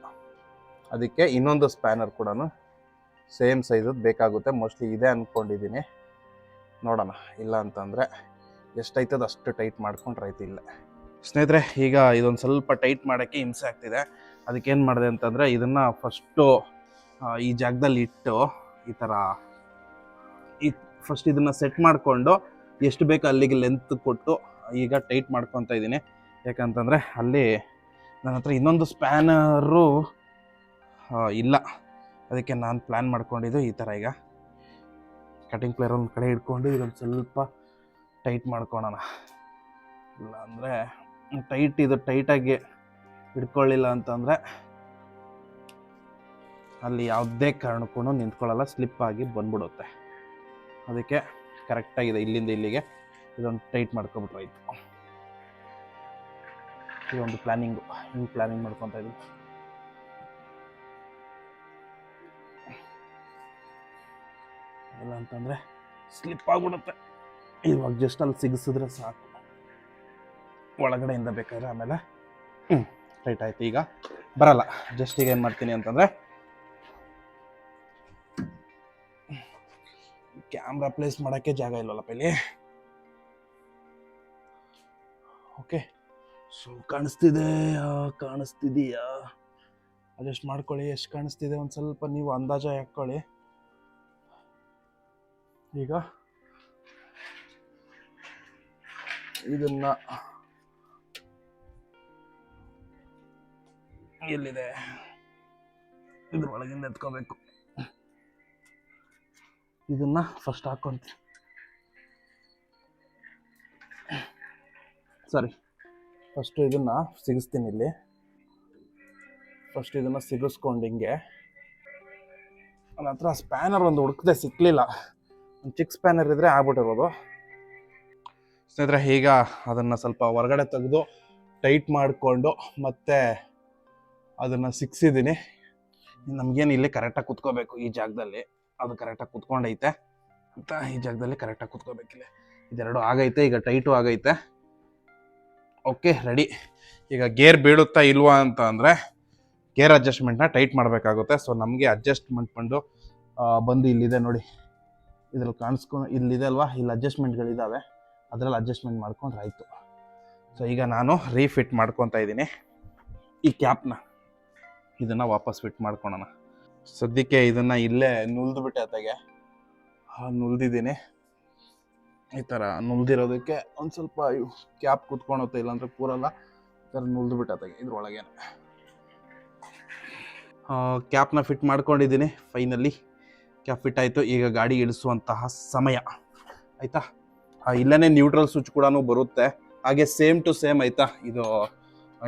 ಅದಕ್ಕೆ ಇನ್ನೊಂದು ಸ್ಪ್ಯಾನರ್ ಕೂಡ ಸೇಮ್ ಸೈಜದ್ದು ಬೇಕಾಗುತ್ತೆ. ಮೋಸ್ಟ್ಲಿ ಇದೆ ಅಂದ್ಕೊಂಡಿದ್ದೀನಿ, ನೋಡೋಣ. ಇಲ್ಲ ಅಂತಂದರೆ ಎಷ್ಟೈತದ ಅಷ್ಟು ಟೈಟ್ ಮಾಡ್ಕೊಂಡ್ರೆ ಆಯ್ತು. ಇಲ್ಲ ಸ್ನೇಹಿತರೆ, ಈಗ ಇದೊಂದು ಸ್ವಲ್ಪ ಟೈಟ್ ಮಾಡೋಕ್ಕೆ ಹಿಂಸೆ ಆಗ್ತಿದೆ. ಅದಕ್ಕೇನು ಮಾಡಿದೆ ಅಂತಂದರೆ ಇದನ್ನು ಫಸ್ಟು ಈ ಜಾಗದಲ್ಲಿ ಇಟ್ಟು ಈ ಥರ ಫಸ್ಟ್ ಇದನ್ನು ಸೆಟ್ ಮಾಡಿಕೊಂಡು ಎಷ್ಟು ಬೇಕು ಅಲ್ಲಿಗೆ ಲೆಂತ್ ಕೊಟ್ಟು ಈಗ ಟೈಟ್ ಮಾಡ್ಕೊತಾ ಇದ್ದೀನಿ. ಯಾಕಂತಂದರೆ ಅಲ್ಲಿ ನನ್ನ ಹತ್ರ ಇನ್ನೊಂದು ಸ್ಪ್ಯಾನರು ಇಲ್ಲ, ಅದಕ್ಕೆ ನಾನು ಪ್ಲ್ಯಾನ್ ಮಾಡ್ಕೊಂಡಿದ್ದು ಈ ಥರ. ಈಗ ಕಟಿಂಗ್ ಪ್ಲೇಯರ್ ಒಂದು ಕಡೆ ಇಟ್ಕೊಂಡು ಇದೊಂದು ಸ್ವಲ್ಪ ಟೈಟ್ ಮಾಡ್ಕೊಳೋಣ. ಇಲ್ಲ ಅಂದರೆ ಟೈಟಾಗಿ ಹಿಡ್ಕೊಳ್ಳಿಲ್ಲ ಅಂತಂದರೆ ಅಲ್ಲಿ ಯಾವುದೇ ಕಾರಣಕ್ಕೂ ನಿಂತ್ಕೊಳ್ಳಲ್ಲ, ಸ್ಲಿಪ್ಪಾಗಿ ಬಂದ್ಬಿಡುತ್ತೆ. ಅದಕ್ಕೆ ಕರೆಕ್ಟಾಗಿದೆ, ಇಲ್ಲಿಂದ ಇಲ್ಲಿಗೆ ಇದೊಂದು ಟೈಟ್ ಮಾಡ್ಕೊಬಿಟ್ರೆ ಆಯಿತು. ಇದೊಂದು ಪ್ಲ್ಯಾನಿಂಗ್ ಮಾಡ್ಕೊತಾ ಇದ್ದೀನಿ. ಇಲ್ಲ ಅಂತಂದರೆ ಸ್ಲಿಪ್ ಆಗಿಬಿಡುತ್ತೆ. ಇವಾಗ ಜಸ್ಟ್ ಅಲ್ಲಿ ಸಿಗಿಸಿದ್ರೆ ಸಾಕು, ಒಳಗಡೆಯಿಂದ ಬೇಕಾದ್ರೆ ಆಮೇಲೆ ಟೈಟ್ ಆಯ್ತು. ಈಗ ಬರಲ್ಲ. ಜಸ್ಟ್ ಈಗ ಏನು ಮಾಡ್ತೀನಿ ಅಂತಂದರೆ ಕ್ಯಾಮ್ರಾ ಪ್ಲೇಸ್ ಮಾಡೋಕ್ಕೆ ಜಾಗ ಇಲ್ಲವಲ್ಲಪ್ಪ ಇಲ್ಲಿ. Okay, so ಕಾಣಿಸ್ತಿದೆಯಾ? ಅಡ್ಜಸ್ಟ್ ಮಾಡ್ಕೊಳ್ಳಿ. ಎಷ್ಟು ಕಾಣಿಸ್ತಿದೆ ಒಂದು ಸ್ವಲ್ಪ ನೀವು ಅಂದಾಜ ಹಾಕ್ಕೊಳ್ಳಿ. ಈಗ ಇದನ್ನ ಎಲ್ಲಿದೆ ಇದ್ರೊಳಗಿಂದ ಎತ್ಕೋಬೇಕು. ಇದನ್ನ ಫಸ್ಟ್ ಹಾಕೊಂತೀನಿ. ಫಸ್ಟು ಇದನ್ನ ಸಿಗಿಸ್ತೀನಿ. ಇಲ್ಲಿ ಫಸ್ಟ್ ಇದನ್ನ ಸಿಗಿಸ್ಕೊಂಡು ಹಿಂಗೆ ನನ್ನ ಹತ್ರ ಸ್ಪ್ಯಾನರ್ ಒಂದು ಹುಡುಕದೆ ಸಿಕ್ಕಲಿಲ್ಲ. ಒಂದು ಚಿಕ್ಕ ಸ್ಪ್ಯಾನರ್ ಇದ್ದರೆ ಆಗ್ಬಿಟ್ಟಿರೋದು. ಸ್ನೇಹಿತರೆ, ಈಗ ಅದನ್ನು ಸ್ವಲ್ಪ ಹೊರಗಡೆ ತೆಗೆದು ಟೈಟ್ ಮಾಡಿಕೊಂಡು ಮತ್ತೆ ಅದನ್ನು ಸಿಕ್ಸಿದ್ದೀನಿ. ನಮಗೇನು ಇಲ್ಲಿ ಕರೆಕ್ಟಾಗಿ ಕುತ್ಕೋಬೇಕು. ಈ ಜಾಗದಲ್ಲಿ ಅದು ಕರೆಕ್ಟಾಗಿ ಕುತ್ಕೊಂಡೈತೆ ಅಂತ ಈ ಜಾಗದಲ್ಲಿ ಕರೆಕ್ಟಾಗಿ ಕುತ್ಕೋಬೇಕಿಲ್ಲ. ಇದೆರಡು ಆಗೈತೆ. ಈಗ ಟೈಟು ಆಗೈತೆ. Okay, ready. ಈಗ ಗೇರ್ ಬೀಳುತ್ತಾ ಇಲ್ವಾ ಅಂತ ಅಂದರೆ ಗೇರ್ ಅಡ್ಜಸ್ಟ್ಮೆಂಟ್ನ ಟೈಟ್ ಮಾಡಬೇಕಾಗುತ್ತೆ. ಸೊ ನಮಗೆ ಅಡ್ಜಸ್ಟ್ಮೆಂಟ್ ಬಂದು ಇಲ್ಲಿದೆ ನೋಡಿ, ಇದ್ರಲ್ಲಿ ಕಾಣಿಸ್ಕೊಂಡು ಇಲ್ಲಿದೆ ಅಲ್ವಾ, ಇಲ್ಲಿ ಅಡ್ಜಸ್ಟ್ಮೆಂಟ್ಗಳಿದ್ದಾವೆ, ಅದರಲ್ಲಿ ಅಡ್ಜಸ್ಟ್ಮೆಂಟ್ ಮಾಡ್ಕೊಂಡ್ರೆ ಆಯಿತು. ಸೊ ಈಗ ನಾನು ರೀಫಿಟ್ ಮಾಡ್ಕೊತಾ ಇದ್ದೀನಿ ಈ ಕ್ಯಾಪ್ನ. ಇದನ್ನು ವಾಪಸ್ ಫಿಟ್ ಮಾಡ್ಕೊಳೋಣ. ಸದ್ಯಕ್ಕೆ ಇದನ್ನು ಇಲ್ಲೇ ನುಲ್ದು ಬಿಟ್ಟೆ ಅತ್ತಾಗೆ ನುಲ್ದಿದ್ದೀನಿ. ಈ ಥರ ನುಲ್ದಿರೋದಕ್ಕೆ ಒಂದು ಸ್ವಲ್ಪ ಕ್ಯಾಪ್ ಕುತ್ಕೊಳುತ್ತೆ, ಇಲ್ಲಾಂದರೆ ಕೂರಲ್ಲ. ಈ ಥರ ನುಲ್ದು ಬಿಟ್ಟೆ ಅತ್ತಾಗೆ ಇದ್ರೊಳಗೇನೆ ಕ್ಯಾಪ್ನ ಫಿಟ್ ಮಾಡ್ಕೊಂಡಿದ್ದೀನಿ. ಫೈನಲಿ ಕ್ಯಾಪ್ ಫಿಟ್ ಆಯಿತು. ಈಗ ಗಾಡಿ ಇಳಿಸುವಂತಹ ಸಮಯ ಆಯಿತಾ. ಇಲ್ಲೇ ನ್ಯೂಟ್ರಲ್ ಸ್ವಿಚ್ ಕೂಡ ಬರುತ್ತೆ, ಹಾಗೆ ಸೇಮ್ ಟು ಸೇಮ್ ಆಯಿತಾ.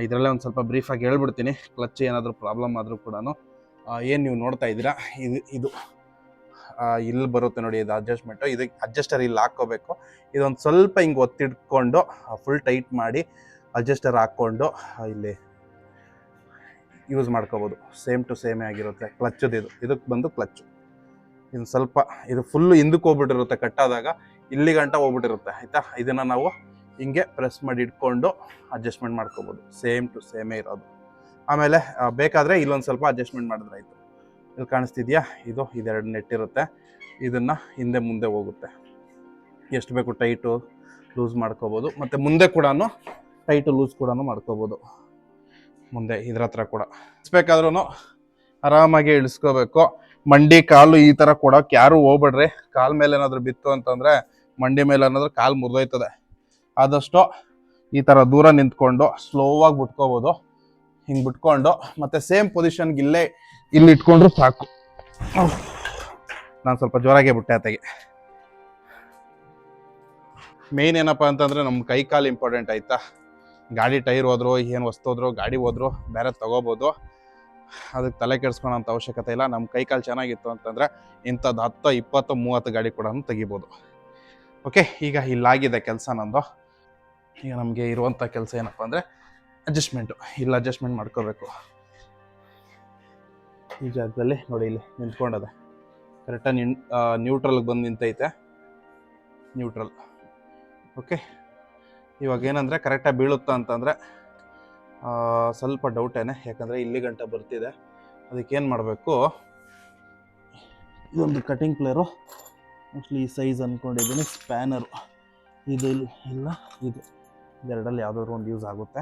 ಇದರಲ್ಲೇ ಒಂದು ಸ್ವಲ್ಪ ಬ್ರೀಫಾಗಿ ಹೇಳ್ಬಿಡ್ತೀನಿ. ಕ್ಲಚ್ ಏನಾದರೂ ಪ್ರಾಬ್ಲಮ್ ಆದರೂ ಕೂಡ ಏನು ನೀವು ನೋಡ್ತಾ ಇದ್ದೀರಾ, ಇದು ಇಲ್ಲಿ ಬರುತ್ತೆ ನೋಡಿ, ಇದು ಅಡ್ಜಸ್ಟ್ಮೆಂಟು. ಇದಕ್ಕೆ ಅಡ್ಜಸ್ಟರ್ ಇಲ್ಲಿ ಹಾಕ್ಕೋಬೇಕು. ಇದೊಂದು ಸ್ವಲ್ಪ ಹಿಂಗೆ ಒತ್ತಿಡ್ಕೊಂಡು ಫುಲ್ ಟೈಟ್ ಮಾಡಿ ಅಡ್ಜಸ್ಟರ್ ಹಾಕ್ಕೊಂಡು ಇಲ್ಲಿ ಯೂಸ್ ಮಾಡ್ಕೋಬೋದು. ಸೇಮ್ ಟು ಸೇಮೇ ಆಗಿರುತ್ತೆ. ಕ್ಲಚ್ಚದು ಇದಕ್ಕೆ ಬಂದು ಕ್ಲಚ್ಚು. ಇದು ಸ್ವಲ್ಪ ಇದು ಫುಲ್ಲು ಹಿಂದಕ್ಕೆ ಹೋಗ್ಬಿಟ್ಟಿರುತ್ತೆ, ಕಟ್ಟಾದಾಗ ಇಲ್ಲಿ ಗಂಟ ಹೋಗ್ಬಿಟ್ಟಿರುತ್ತೆ ಆಯಿತಾ. ಇದನ್ನು ನಾವು ಹಿಂಗೆ ಪ್ರೆಸ್ ಮಾಡಿ ಇಟ್ಕೊಂಡು ಅಡ್ಜಸ್ಟ್ಮೆಂಟ್ ಮಾಡ್ಕೋಬೋದು. ಸೇಮ್ ಟು ಸೇಮೇ ಇರೋದು. ಆಮೇಲೆ ಬೇಕಾದರೆ ಇಲ್ಲೊಂದು ಸ್ವಲ್ಪ ಅಡ್ಜಸ್ಟ್ಮೆಂಟ್ ಮಾಡಿದ್ರೆ ಆಯಿತು. ಇಲ್ಲಿ ಕಾಣಿಸ್ತಿದೆಯಾ, ಇದೆರಡು ನೆಟ್ ಇರುತ್ತೆ. ಇದನ್ನು ಹಿಂದೆ ಮುಂದೆ ಹೋಗುತ್ತೆ, ಎಷ್ಟು ಬೇಕು ಟೈಟು ಲೂಸ್ ಮಾಡ್ಕೋಬೋದು. ಮತ್ತು ಮುಂದೆ ಕೂಡ ಟೈಟು ಲೂಸ್ ಕೂಡ ಮಾಡ್ಕೋಬೋದು. ಮುಂದೆ ಇದ್ರ ಹತ್ರ ಕೂಡ ಇಳಿಸ್ಬೇಕಾದ್ರೂ ಆರಾಮಾಗಿ ಇಳಿಸ್ಕೋಬೇಕು. ಮಂಡಿ ಕಾಲು ಈ ಥರ ಕೊಡೋಕೆ ಯಾರು ಹೋಗ್ಬೇಡ್ರಿ. ಕಾಲು ಮೇಲೆ ಏನಾದರೂ ಬಿತ್ತು ಅಂತಂದರೆ ಮಂಡಿ ಮೇಲೆ ಏನಾದರೂ ಕಾಲು ಮುರಿದೋಯ್ತದೆ. ಆದಷ್ಟು ಈ ಥರ ದೂರ ನಿಂತ್ಕೊಂಡು ಸ್ಲೋವಾಗಿ ಬಿಟ್ಕೋಬೋದು. ಹಿಂಗೆ ಬಿಟ್ಕೊಂಡು ಮತ್ತು ಸೇಮ್ ಪೊಸಿಷನ್ಗೆ ಇಲ್ಲಿ ಇಟ್ಕೊಂಡ್ರು ಸಾಕು. ನಾನು ಸ್ವಲ್ಪ ಜೋರಾಗೆ ಬಿಟ್ಟೆ ಆತೆಗೆ. ಮೇನ್ ಏನಪ್ಪ ಅಂತಂದರೆ ನಮ್ಮ ಕೈ ಕಾಲು ಇಂಪಾರ್ಟೆಂಟ್ ಆಯಿತಾ. ಗಾಡಿ ಟೈರ್ ಹೋದ್ರು, ಏನು ವಸ್ತು ಹೋದ್ರು, ಗಾಡಿ ಹೋದ್ರು ಬೇರೆ ತೊಗೋಬೋದು, ಅದಕ್ಕೆ ತಲೆ ಕೆಡಿಸ್ಕೊಳೋಂಥ ಅವಶ್ಯಕತೆ ಇಲ್ಲ. ನಮ್ಮ ಕೈ ಕಾಲು ಚೆನ್ನಾಗಿತ್ತು ಅಂತಂದರೆ ಇಂಥದ್ದು 10, 20, 30 ಗಾಡಿ ಕೂಡ ತೆಗಿಬೋದು. ಓಕೆ, ಈಗ ಇಲ್ಲಾಗಿದೆ ಕೆಲಸ ನಂದು. ಈಗ ನಮಗೆ ಇರುವಂಥ ಕೆಲಸ ಏನಪ್ಪ ಅಂದರೆ ಅಡ್ಜಸ್ಟ್ಮೆಂಟು. ಇಲ್ಲಿ ಅಡ್ಜಸ್ಟ್ಮೆಂಟ್ ಮಾಡ್ಕೋಬೇಕು. ಈ ಜಾಗದಲ್ಲಿ ನೋಡಿ, ಇಲ್ಲಿ ನಿಂತ್ಕೊಂಡದೆ ಕರೆಕ್ಟಾಗಿ ನ್ಯೂಟ್ರಲ್ಗೆ ಬಂದು ನಿಂತೈತೆ. Neutral okay. ಇವಾಗ ಏನಂದರೆ ಕರೆಕ್ಟಾಗಿ ಬೀಳುತ್ತಾ ಅಂತಂದರೆ ಸ್ವಲ್ಪ ಡೌಟೇನೆ, ಯಾಕಂದರೆ ಇಲ್ಲಿ ಗಂಟ ಬರ್ತಿದೆ. ಅದಕ್ಕೇನು ಮಾಡಬೇಕು, ಇದೊಂದು ಕಟಿಂಗ್ ಪ್ಲೇರು ಮೋಸ್ಟ್ಲಿ ಈ ಸೈಜ್ ಅಂದ್ಕೊಂಡಿದ್ದೀನಿ. ಸ್ಪ್ಯಾನರು ಇದು ಇಲ್ಲ, ಇದೆರಡಲ್ಲಿ ಯಾವುದಾದ್ರು ಒಂದು ಯೂಸ್ ಆಗುತ್ತೆ.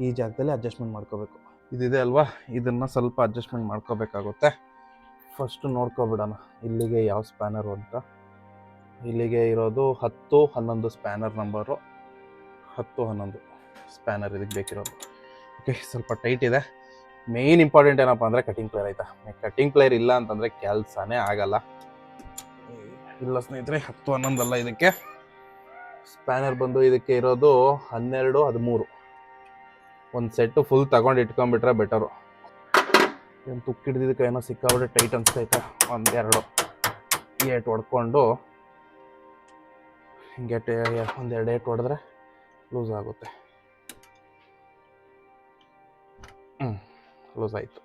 ಈ ಜಾಗದಲ್ಲಿ ಅಡ್ಜಸ್ಟ್ಮೆಂಟ್ ಮಾಡ್ಕೋಬೇಕು. ಇದಿದೆ ಅಲ್ವಾ, ಇದನ್ನು ಸ್ವಲ್ಪ ಅಡ್ಜಸ್ಟ್ಮೆಂಟ್ ಮಾಡ್ಕೋಬೇಕಾಗುತ್ತೆ. ಫಸ್ಟು ನೋಡ್ಕೊಬಿಡೋಣ ಇಲ್ಲಿಗೆ ಯಾವ ಸ್ಪ್ಯಾನರು ಅಂತ. ಇಲ್ಲಿಗೆ ಇರೋದು 10, 11 ಸ್ಪ್ಯಾನರ್ ನಂಬರು. 10, 11 ಸ್ಪ್ಯಾನರ್ ಇದಕ್ಕೆ ಬೇಕಿರೋದು. ಓಕೆ, ಸ್ವಲ್ಪ ಟೈಟ್ ಇದೆ. ಮೇಯ್ನ್ ಇಂಪಾರ್ಟೆಂಟ್ ಏನಪ್ಪ ಅಂದರೆ ಕಟಿಂಗ್ ಪ್ಲೇಯರ್ ಆಯಿತಾ. ಕಟಿಂಗ್ ಪ್ಲೇಯರ್ ಇಲ್ಲ ಅಂತಂದರೆ ಕೆಲಸನೇ ಆಗಲ್ಲ. ಇಲ್ಲ ಸ್ನೇಹಿತರೆ, 10, 11 ಅಲ್ಲ, ಇದಕ್ಕೆ ಸ್ಪ್ಯಾನರ್ ಬಂದು ಇದಕ್ಕೆ ಇರೋದು 12, 13. ಒಂದು ಸೆಟ್ಟು ಫುಲ್ ತಗೊಂಡು ಇಟ್ಕೊಂಡ್ಬಿಟ್ರೆ ಬೆಟರು. ಏನು ತುಕ್ಕಿಡ್ದಿದ್ದಕ್ಕೆ ಏನೋ ಸಿಕ್ಕಾಬಿಟ್ಟೆ ಟೈಟ್ ಅನಿಸ್ತೈತೆ. 1, 2 ಏಟ್ ಹೊಡ್ಕೊಂಡು ಹಿಂಗೆ 1, 2 ಏಟ್ ಹೊಡೆದ್ರೆ ಲೂಸ್ ಆಗುತ್ತೆ. ಲೂಸ್ ಆಯಿತು.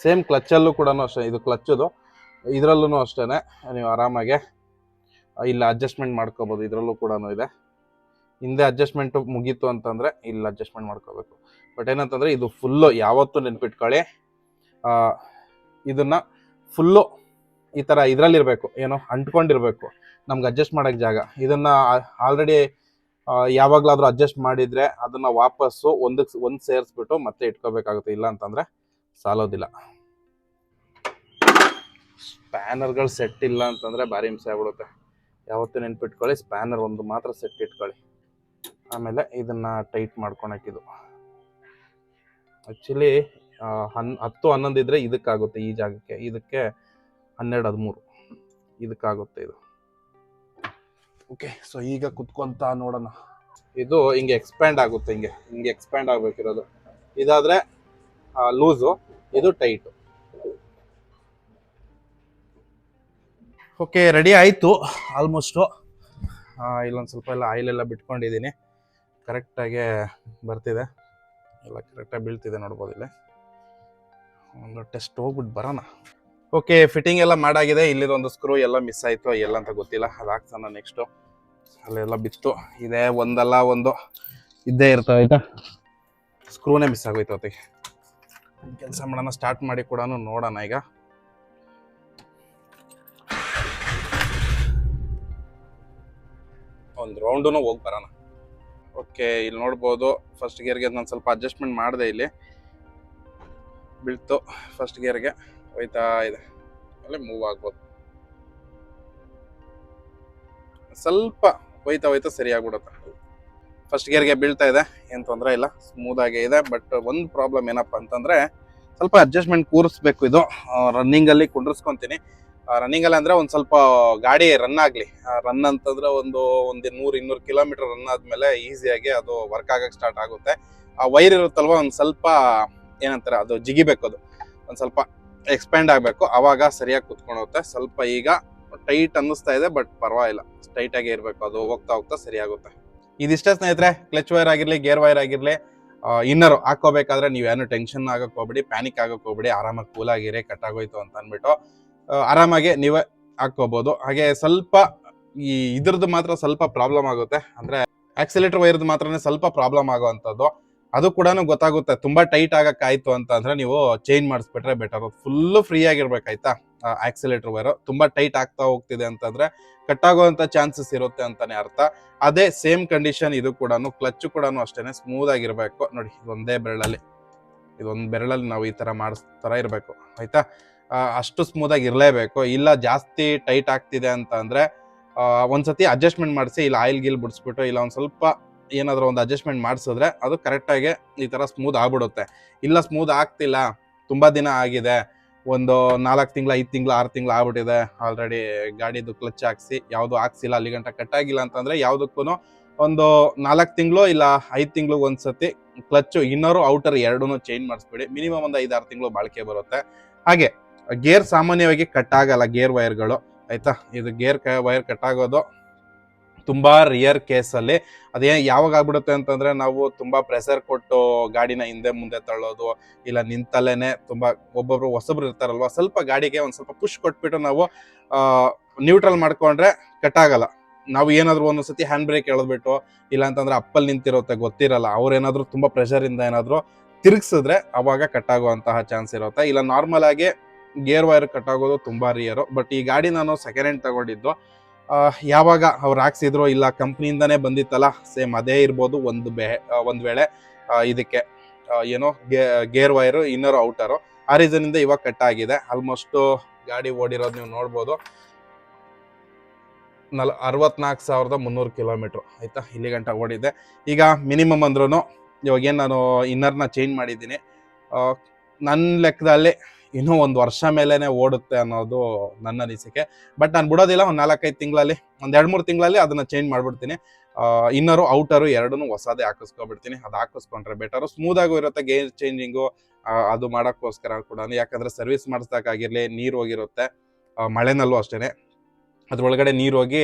ಸೇಮ್ ಕ್ಲಚ್ಚಲ್ಲೂ ಕೂಡ ಅಷ್ಟೇ, ಇದು ಕ್ಲಚ್ಚದು. ಇದರಲ್ಲೂ ಅಷ್ಟೇ ನೀವು ಆರಾಮಾಗೆ ಇಲ್ಲಿ ಅಡ್ಜಸ್ಟ್ಮೆಂಟ್ ಮಾಡ್ಕೋಬೋದು. ಇದರಲ್ಲೂ ಕೂಡ ಇದೆ. ಹಿಂದೆ ಅಡ್ಜಸ್ಟ್ಮೆಂಟು ಮುಗೀತು ಅಂತಂದರೆ ಇಲ್ಲಿ ಅಡ್ಜಸ್ಟ್ಮೆಂಟ್ ಮಾಡ್ಕೋಬೇಕು. ಬಟ್ ಏನಂತಂದರೆ ಇದು ಫುಲ್ಲು ಯಾವತ್ತೂ ನೆನ್ಪಿಟ್ಕೊಳ್ಳಿ, ಇದನ್ನು ಫುಲ್ಲು ಈ ಥರ ಇದರಲ್ಲಿರಬೇಕು, ಏನೋ ಅಂಟ್ಕೊಂಡಿರಬೇಕು ನಮ್ಗೆ ಅಡ್ಜಸ್ಟ್ ಮಾಡೋಕ್ಕೆ ಜಾಗ. ಇದನ್ನು ಆಲ್ರೆಡಿ ಯಾವಾಗಲಾದರೂ ಅಡ್ಜಸ್ಟ್ ಮಾಡಿದರೆ ಅದನ್ನು ವಾಪಸ್ಸು ಒಂದು ಸೇರಿಸ್ಬಿಟ್ಟು ಮತ್ತೆ ಇಟ್ಕೋಬೇಕಾಗುತ್ತೆ. ಇಲ್ಲ ಅಂತಂದರೆ ಸಾಲೋದಿಲ್ಲ. ಸ್ಪ್ಯಾನರ್ಗಳು ಸೆಟ್ ಇಲ್ಲ ಅಂತಂದರೆ ಭಾರಿ ಹಿಂಸೆ ಆಗ್ಬಿಡುತ್ತೆ. ಯಾವತ್ತೂ ನೆನ್ಪಿಟ್ಕೊಳ್ಳಿ, ಸ್ಪ್ಯಾನರ್ ಒಂದು ಮಾತ್ರ ಸೆಟ್ ಇಟ್ಕೊಳ್ಳಿ. ಆಮೇಲೆ ಇದನ್ನು ಟೈಟ್ ಮಾಡ್ಕೊಳಕ್ಕಿದು ಆ್ಯಕ್ಚುಲಿ 10, 11 ಇದ್ದರೆ ಇದಕ್ಕಾಗುತ್ತೆ ಈ ಜಾಗಕ್ಕೆ. ಇದಕ್ಕೆ 12, 13 ಇದಕ್ಕಾಗುತ್ತೆ ಇದು. ಓಕೆ, ಸೊ ಈಗ ಕುತ್ಕೊಂತ ನೋಡೋಣ. ಇದು ಹಿಂಗೆ ಎಕ್ಸ್ಪ್ಯಾಂಡ್ ಆಗುತ್ತೆ, ಹಿಂಗೆ ಎಕ್ಸ್ಪ್ಯಾಂಡ್ ಆಗಬೇಕಿರೋದು. ಇದಾದರೆ ಲೂಸು, ಇದು ಟೈಟು. ಓಕೆ, ರೆಡಿ ಆಯಿತು ಆಲ್ಮೋಸ್ಟು. ಇಲ್ಲೊಂದು ಸ್ವಲ್ಪ ಎಲ್ಲ ಆಯಿಲೆಲ್ಲ ಬಿಟ್ಕೊಂಡಿದ್ದೀನಿ. ಕರೆಕ್ಟಾಗಿ ಬರ್ತಿದೆ, ಎಲ್ಲ ಕರೆಕ್ಟಾಗಿ ಬೀಳ್ತಿದೆ ನೋಡ್ಬೋದು. ಇಲ್ಲಿ ಒಂದು ಟೆಸ್ಟ್ ಹೋಗ್ಬಿಟ್ಟು ಬರೋಣ. ಓಕೆ, ಫಿಟ್ಟಿಂಗ್ ಎಲ್ಲ ಮಾಡಾಗಿದೆ. ಇಲ್ಲಿದೊಂದು ಸ್ಕ್ರೂ ಎಲ್ಲ ಮಿಸ್ ಆಯಿತು, ಎಲ್ಲ ಅಂತ ಗೊತ್ತಿಲ್ಲ. ಅದು ಹಾಕ್ಸೋಣ ನೆಕ್ಸ್ಟು. ಅಲ್ಲೆಲ್ಲ ಬಿತ್ತು. ಇದೇ ಒಂದಲ್ಲ ಒಂದು ಇದ್ದೇ ಇರ್ತವೆ ಆಯಿತಾ. ಸ್ಕ್ರೂನೇ ಮಿಸ್ ಆಗೋಯ್ತು. ಅದಕ್ಕೆ ಕೆಲಸ ಮಾಡೋಣ, ಸ್ಟಾರ್ಟ್ ಮಾಡಿ ಕೂಡ ನೋಡೋಣ. ಈಗ ಒಂದು ರೌಂಡೂ ಹೋಗಿ ಬರೋಣ. ಓಕೆ, ಇಲ್ಲಿ ನೋಡ್ಬೋದು ಫಸ್ಟ್ ಗೇರ್ಗೆ ನಾನು ಸ್ವಲ್ಪ ಅಡ್ಜಸ್ಟ್ಮೆಂಟ್ ಮಾಡಿದೆ. ಇಲ್ಲಿ ಬೀಳ್ತು, ಫಸ್ಟ್ ಗೇರ್ಗೆ ಹೋಯ್ತಾ ಇದೆ, ಅಲ್ಲೇ ಮೂವ್ ಆಗ್ಬೋದು. ಸ್ವಲ್ಪ ಹೋಯ್ತಾ ಹೋಯ್ತಾ ಸರಿ ಆಗ್ಬಿಡುತ್ತೆ. ಫಸ್ಟ್ ಗೇರ್ಗೆ ಬೀಳ್ತಾ ಇದೆ, ಏನು ತೊಂದರೆ ಇಲ್ಲ, ಸ್ಮೂತ್ ಆಗೇ ಇದೆ. ಬಟ್ ಒಂದು ಪ್ರಾಬ್ಲಮ್ ಏನಪ್ಪ ಅಂತಂದ್ರೆ ಸ್ವಲ್ಪ ಅಡ್ಜಸ್ಟ್ಮೆಂಟ್ ಕೂರಿಸ್ಬೇಕು. ಇದು ರನ್ನಿಂಗಲ್ಲಿ ಕುಂಡ್ರಿಸ್ಕೊಂತೀನಿ. ರನ್ನಿಂಗಲ್ಲಿ ಅಂದರೆ ಒಂದು ಸ್ವಲ್ಪ ಗಾಡಿ ರನ್ ಆಗಲಿ. ರನ್ ಅಂತಂದ್ರೆ ಒಂದು 100-200 ಕಿಲೋಮೀಟರ್ ರನ್ ಆದಮೇಲೆ ಈಸಿಯಾಗಿ ಅದು ವರ್ಕ್ ಆಗಕ್ಕೆ ಸ್ಟಾರ್ಟ್ ಆಗುತ್ತೆ. ಆ ವೈರ್ ಇರುತ್ತಲ್ವ, ಒಂದು ಸ್ವಲ್ಪ ಏನಂತಾರೆ ಅದು ಜಿಗಿಬೇಕು, ಅದು ಒಂದು ಸ್ವಲ್ಪ ಎಕ್ಸ್ಪ್ಯಾಂಡ್ ಆಗಬೇಕು, ಆವಾಗ ಸರಿಯಾಗಿ ಕುತ್ಕೊಂಡೋಗುತ್ತೆ. ಸ್ವಲ್ಪ ಈಗ ಟೈಟ್ ಅನ್ನಿಸ್ತಾ ಇದೆ, ಬಟ್ ಪರವಾಗಿಲ್ಲ, ಟೈಟಾಗೇ ಇರಬೇಕು, ಅದು ಹೋಗ್ತಾ ಹೋಗ್ತಾ ಸರಿಯಾಗುತ್ತೆ. ಇದಿಷ್ಟೇ ಸ್ನೇಹಿತರೆ, ಕ್ಲಚ್ ವೈರ್ ಆಗಿರಲಿ, ಗೇರ್ ವೈರ್ ಆಗಿರಲಿ, ಇನ್ನರು ಹಾಕೋಬೇಕಾದ್ರೆ ನೀವೇನು ಟೆನ್ಷನ್ ಆಗಕ್ಕೆ ಹೋಗ್ಬೇಡಿ, ಪ್ಯಾನಿಕ್ ಆಗಕ್ಕೆ ಹೋಗ್ಬೇಡಿ. ಆರಾಮಾಗಿ ಕೂಲಾಗಿರಿ, ಕಟ್ಟಾಗೋಯ್ತು ಅಂತ ಅಂದ್ಬಿಟ್ಟು ಆರಾಮಾಗಿ ನೀವೇ ಹಾಕೋಬಹುದು. ಹಾಗೆ ಸ್ವಲ್ಪ ಇದ್ರದ್ದು ಮಾತ್ರ ಸ್ವಲ್ಪ ಪ್ರಾಬ್ಲಮ್ ಆಗುತ್ತೆ, ಅಂದ್ರೆ ಆಕ್ಸಿಲೇಟರ್ ವೈರ್ದು ಮಾತ್ರನೇ ಸ್ವಲ್ಪ ಪ್ರಾಬ್ಲಮ್ ಆಗುವಂಥದ್ದು. ಅದು ಕೂಡ ಗೊತ್ತಾಗುತ್ತೆ. ತುಂಬಾ ಟೈಟ್ ಆಗಕ್ಕಾಯ್ತು ಅಂತ ಅಂದ್ರೆ ನೀವು ಚೇಂಜ್ ಮಾಡಿಸ್ಬಿಟ್ರೆ ಬೆಟರ್. ಫುಲ್ ಫ್ರೀ ಆಗಿರ್ಬೇಕಾಯ್ತಾ ಆಕ್ಸಿಲೇಟರ್ ವೈರ್. ತುಂಬಾ ಟೈಟ್ ಆಗ್ತಾ ಹೋಗ್ತಿದೆ ಅಂತಂದ್ರೆ ಕಟ್ಟಾಗುವಂತ ಚಾನ್ಸಸ್ ಇರುತ್ತೆ ಅಂತಾನೆ ಅರ್ಥ. ಅದೇ ಸೇಮ್ ಕಂಡೀಷನ್ ಇದು ಕೂಡ, ಕ್ಲಚ್ ಕೂಡ ಅಷ್ಟೇನೆ ಸ್ಮೂತ್ ಆಗಿರ್ಬೇಕು. ನೋಡಿ, ಇದೊಂದೇ ಇದೊಂದು ಬೆರಳಲ್ಲಿ ನಾವು ಈ ತರ ಮಾಡಿಸ್ತರ ಇರಬೇಕು ಆಯ್ತಾ. ಅಷ್ಟು ಸ್ಮೂತ್ ಆಗಿ ಇರಲೇಬೇಕು. ಇಲ್ಲ ಜಾಸ್ತಿ ಟೈಟ್ ಆಗ್ತಿದೆ ಅಂತ ಅಂದ್ರೆ ಒಂದ್ಸತಿ ಅಡ್ಜಸ್ಟ್ಮೆಂಟ್ ಮಾಡಿಸಿ, ಇಲ್ಲ ಆಯಿಲ್ ಗಿಲ್ ಬಿಡಿಸ್ಬಿಟ್ಟು, ಇಲ್ಲ ಒಂದ್ ಸ್ವಲ್ಪ ಏನಾದ್ರು ಒಂದು ಅಡ್ಜಸ್ಟ್ಮೆಂಟ್ ಮಾಡಿಸಿದ್ರೆ ಅದು ಕರೆಕ್ಟಾಗಿ ಈ ತರ ಸ್ಮೂತ್ ಆಗ್ಬಿಡುತ್ತೆ. ಇಲ್ಲ ಸ್ಮೂತ್ ಆಗ್ತಿಲ್ಲ, ತುಂಬಾ ದಿನ ಆಗಿದೆ, ಒಂದು 4 ತಿಂಗಳು 5 ತಿಂಗಳು 6 ತಿಂಗಳು ಆಗ್ಬಿಟ್ಟಿದೆ, ಆಲ್ರೆಡಿ ಗಾಡಿದು ಕ್ಲಚ್ ಹಾಕ್ಸಿ ಯಾವ್ದು ಹಾಕ್ಸಿಲ್ಲ, ಅಲ್ಲಿ ಗಂಟ ಕಟ್ ಆಗಿಲ್ಲ ಅಂತಂದ್ರೆ ಯಾವ್ದಕ್ಕೂ ಒಂದು 4 ತಿಂಗಳು ಇಲ್ಲ 5 ತಿಂಗಳಿಗೆ ಒಂದ್ಸತಿ ಕ್ಲಚ್ ಇನ್ನರು ಔಟರ್ ಎರಡೂ ಚೇಂಜ್ ಮಾಡಿಸ್ಬೇಡಿ. ಮಿನಿಮಮ್ ಒಂದು 5-6 ತಿಂಗಳು ಬಾಳಿಕೆ ಬರುತ್ತೆ. ಹಾಗೆ ಗೇರ್ ಸಾಮಾನ್ಯವಾಗಿ ಕಟ್ ಆಗಲ್ಲ, ಗೇರ್ ವೈರ್ಗಳು ಆಯ್ತಾ. ಇದು ಗೇರ್ ವೈರ್ ಕಟ್ ಆಗೋದು ತುಂಬಾ ರಿಯರ್ ಕೇಸಲ್ಲಿ. ಅದೇ ಯಾವಾಗ ಆಗ್ಬಿಡುತ್ತೆ ಅಂತಂದ್ರೆ ನಾವು ತುಂಬಾ ಪ್ರೆಷರ್ ಕೊಟ್ಟು ಗಾಡಿನ ಹಿಂದೆ ಮುಂದೆ ತಳ್ಳೋದು, ಇಲ್ಲ ನಿಂತಲ್ಲೇನೆ ತುಂಬಾ ಒಬ್ಬೊಬ್ರು ಹೊಸಬ್ರು ಇರ್ತಾರಲ್ವಾ, ಸ್ವಲ್ಪ ಗಾಡಿಗೆ ಒಂದ್ ಸ್ವಲ್ಪ ಪುಷ್ ಕೊಟ್ಬಿಟ್ಟು ನಾವು ನ್ಯೂಟ್ರಲ್ ಮಾಡ್ಕೊಂಡ್ರೆ ಕಟ್ ಆಗಲ್ಲ. ನಾವು ಏನಾದ್ರು ಒಂದೊಂದ್ಸತಿ ಹ್ಯಾಂಡ್ ಬ್ರೇಕ್ ಎಳೆದ್ಬಿಟ್ಟು, ಇಲ್ಲ ಅಂತಂದ್ರೆ ಅಪ್ಪಲ್ ನಿಂತಿರುತ್ತೆ ಗೊತ್ತಿರಲ್ಲ, ಅವ್ರೇನಾದ್ರು ತುಂಬಾ ಪ್ರೆಷರ್ ಇಂದ ಏನಾದ್ರು ತಿರುಗಿಸಿದ್ರೆ ಅವಾಗ ಕಟ್ ಆಗುವಂತಹ ಚಾನ್ಸ್ ಇರುತ್ತೆ. ಇಲ್ಲ ನಾರ್ಮಲ್ ಆಗಿ ಗೇರ್ ವೈರ್ ಕಟ್ ಆಗೋದು ತುಂಬಾ ರಿಯರು. ಬಟ್ ಈ ಗಾಡಿ ನಾನು ಸೆಕೆಂಡ್ ಹ್ಯಾಂಡ್ ತಗೊಂಡಿದ್ದು, ಯಾವಾಗ ಅವ್ರು ಹಾಕ್ಸಿದ್ರು ಇಲ್ಲ ಕಂಪ್ನಿಯಿಂದಾನೇ ಬಂದಿತ್ತಲ್ಲ, ಸೇಮ್ ಅದೇ ಇರ್ಬೋದು. ಒಂದ್ ವೇಳೆ ಇದಕ್ಕೆ ಏನೋ ಗೇರ್ ವೈರು ಇನ್ನರು ಔಟರು, ಆ ರೀಸನ್ ಇಂದ ಇವಾಗ ಕಟ್ ಆಗಿದೆ. ಆಲ್ಮೋಸ್ಟ್ ಗಾಡಿ ಓಡಿರೋದು ನೀವು ನೋಡ್ಬೋದು, 64,300 ಕಿಲೋಮೀಟರ್ ಆಯ್ತಾ, ಇಲ್ಲಿ ಗಂಟ ಓಡಿದೆ. ಈಗ ಮಿನಿಮಮ್ ಅಂದ್ರೂ ಇವಾಗ ಏನು ನಾನು ಇನ್ನರ್ನ ಚೇಂಜ್ ಮಾಡಿದ್ದೀನಿ, ನನ್ನ ಲೆಕ್ಕದಲ್ಲಿ ಇನ್ನೂ 1 ವರ್ಷ ಮೇಲೇನೆ ಓಡುತ್ತೆ ಅನ್ನೋದು ನನ್ನ ಅನಿಸಿಕೆ. ಬಟ್ ನಾನು ಬಿಡೋದಿಲ್ಲ, ಒಂದು 4-5 ತಿಂಗಳಲ್ಲಿ, ಒಂದು 2-3 ತಿಂಗಳಲ್ಲಿ ಅದನ್ನ ಚೇಂಜ್ ಮಾಡ್ಬಿಡ್ತೀನಿ. ಇನ್ನರು ಔಟರು ಎರಡೂ ಹೊಸದೇ ಹಾಕಿಸ್ಕೊಬಿಡ್ತೀನಿ. ಅದು ಹಾಕಿಸ್ಕೊಂಡ್ರೆ ಬೆಟರು, ಸ್ಮೂತ್ ಆಗು ಇರುತ್ತೆ. ಗೇರ್ ಚೇಂಜಿಂಗು ಅದು ಮಾಡೋಕ್ಕೋಸ್ಕರ ಕೂಡ, ಯಾಕಂದ್ರೆ ಸರ್ವಿಸ್ ಮಾಡಿಸ್ದಾಗಿರ್ಲಿ ನೀರು ಹೋಗಿರುತ್ತೆ, ಮಳೆನಲ್ಲೂ ಅಷ್ಟೇನೆ ಅದ್ರೊಳಗಡೆ ನೀರು ಹೋಗಿ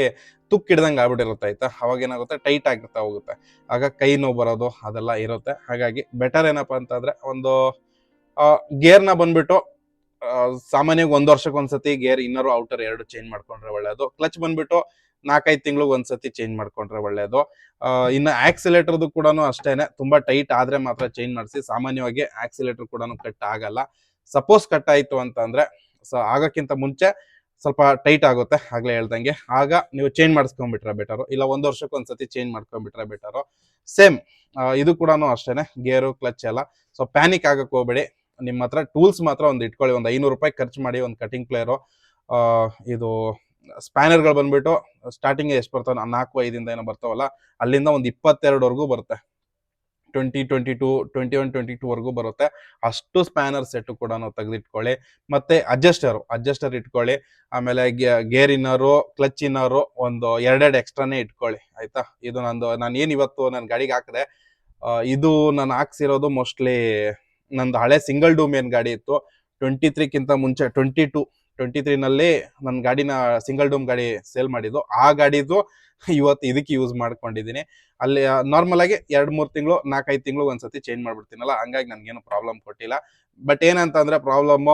ತುಕ್ಕಿಡ್ದಂಗೆ ಆಗ್ಬಿಟ್ಟಿರುತ್ತೆ ಆಯ್ತಾ. ಅವಾಗ ಏನಾಗುತ್ತೆ, ಟೈಟ್ ಆಗಿರ್ತಾ ಹೋಗುತ್ತೆ, ಆಗ ಕೈ ನೋವು ಬರೋದು ಅದೆಲ್ಲ ಇರುತ್ತೆ. ಹಾಗಾಗಿ ಬೆಟರ್ ಏನಪ್ಪಾ ಅಂತಂದ್ರೆ ಒಂದು ಗೇರ್ನ ಬಂದ್ಬಿಟ್ಟು ಸಾಮಾನ್ಯವಾಗಿ 1 ವರ್ಷಕ್ಕೆ ಒಂದ್ಸತಿ ಗೇರ್ ಇನ್ನರು ಔಟರ್ ಎರಡು ಚೇಂಜ್ ಮಾಡ್ಕೊಂಡ್ರೆ ಒಳ್ಳೇದು. ಕ್ಲಚ್ ಬಂದ್ಬಿಟ್ಟು 4-5 ತಿಂಗಳಿಗೆ ಒಂದ್ಸತಿ ಚೇಂಜ್ ಮಾಡ್ಕೊಂಡ್ರೆ ಒಳ್ಳೇದು. ಇನ್ನು ಆಕ್ಸಿಲೇಟರ್ದು ಕೂಡ ಅಷ್ಟೇನೆ, ತುಂಬಾ ಟೈಟ್ ಆದ್ರೆ ಮಾತ್ರ ಚೇಂಜ್ ಮಾಡಿಸಿ. ಸಾಮಾನ್ಯವಾಗಿ ಆಕ್ಸಿಲೇಟರ್ ಕೂಡ ಕಟ್ ಆಗಲ್ಲ. ಸಪೋಸ್ ಕಟ್ ಆಯ್ತು ಅಂತಂದ್ರೆ ಆಗಕ್ಕಿಂತ ಮುಂಚೆ ಸ್ವಲ್ಪ ಟೈಟ್ ಆಗುತ್ತೆ, ಆಗ್ಲೇ ಹೇಳ್ದಂಗೆ, ಆಗ ನೀವು ಚೇಂಜ್ ಮಾಡಿಸ್ಕೊಂಡ್ಬಿಟ್ರೆ ಬೆಟರು. ಇಲ್ಲ 1 ವರ್ಷಕ್ಕೆ ಒಂದ್ಸತಿ ಚೇಂಜ್ ಮಾಡ್ಕೊಂಡ್ಬಿಟ್ರೆ ಬೆಟರು. ಸೇಮ್ ಇದು ಕೂಡ ಅಷ್ಟೇನೆ, ಗೇರು ಕ್ಲಚ್ ಎಲ್ಲ. ಸೊ ಪ್ಯಾನಿಕ್ ಆಗಕ್ಕೆ ಹೋಗ್ಬೇಡಿ. ನಿಮ್ಮ ಹತ್ರ ಟೂಲ್ಸ್ ಮಾತ್ರ ಒಂದು ಇಟ್ಕೊಳ್ಳಿ. ಒಂದು 500 ರೂಪಾಯಿ ಖರ್ಚು ಮಾಡಿ ಒಂದು ಕಟಿಂಗ್ ಪ್ಲೇಯರು, ಇದು ಸ್ಪ್ಯಾನರ್ಗಳು ಬಂದ್ಬಿಟ್ಟು ಸ್ಟಾರ್ಟಿಂಗ್ ಎಷ್ಟು ಬರ್ತಾವ, 4-5 ಏನೋ ಬರ್ತಾವಲ್ಲ, ಅಲ್ಲಿಂದ ಒಂದು 22ವರೆಗೂ ಬರುತ್ತೆ, 21-22 ವರೆಗೂ ಬರುತ್ತೆ. ಅಷ್ಟು ಸ್ಪ್ಯಾನರ್ ಸೆಟ್ ಕೂಡ ತೆಗೆದಿಟ್ಕೊಳ್ಳಿ. ಮತ್ತೆ ಅಡ್ಜಸ್ಟರ್ ಇಟ್ಕೊಳ್ಳಿ. ಆಮೇಲೆ ಗೇರ್ ಇನ್ನರು, ಕ್ಲಚ್ ಇನ್ನರು ಒಂದು 2 ಎಕ್ಸ್ಟ್ರಾನೇ ಇಟ್ಕೊಳ್ಳಿ ಆಯ್ತಾ. ಇದು ನಾನು ಏನ್ ಇವತ್ತು ನನ್ನ ಗಾಡಿಗೆ ಹಾಕಿದೆ, ಇದು ನಾನು ಹಾಕ್ಸಿರೋದು ಮೋಸ್ಟ್ಲಿ ನಂದು ಹಳೆ ಸಿಂಗಲ್ ಡೂಮ್ ಏನ್ ಗಾಡಿ ಇತ್ತು 23ಕ್ಕಿಂತ ಮುಂಚೆ 23ನಲ್ಲಿ ನನ್ನ ಗಾಡಿನ ಸಿಂಗಲ್ ಡೂಮ್ ಗಾಡಿ ಸೇಲ್ ಮಾಡಿದ್ದು. ಆ ಗಾಡಿದು ಇವತ್ತು ಇದಕ್ಕೆ ಯೂಸ್ ಮಾಡ್ಕೊಂಡಿದ್ದೀನಿ. ಅಲ್ಲಿ ನಾರ್ಮಲ್ ಆಗಿ 2-3 ತಿಂಗಳು 4-5 ತಿಂಗಳು ಒಂದ್ಸತಿ ಚೇಂಜ್ ಮಾಡ್ಬಿಡ್ತೀನಲ್ಲ, ಹಂಗಾಗಿ ನನ್ಗೇನು ಪ್ರಾಬ್ಲಮ್ ಕೊಟ್ಟಿಲ್ಲ. ಬಟ್ ಏನಂತ ಅಂದ್ರೆ ಪ್ರಾಬ್ಲಮ್,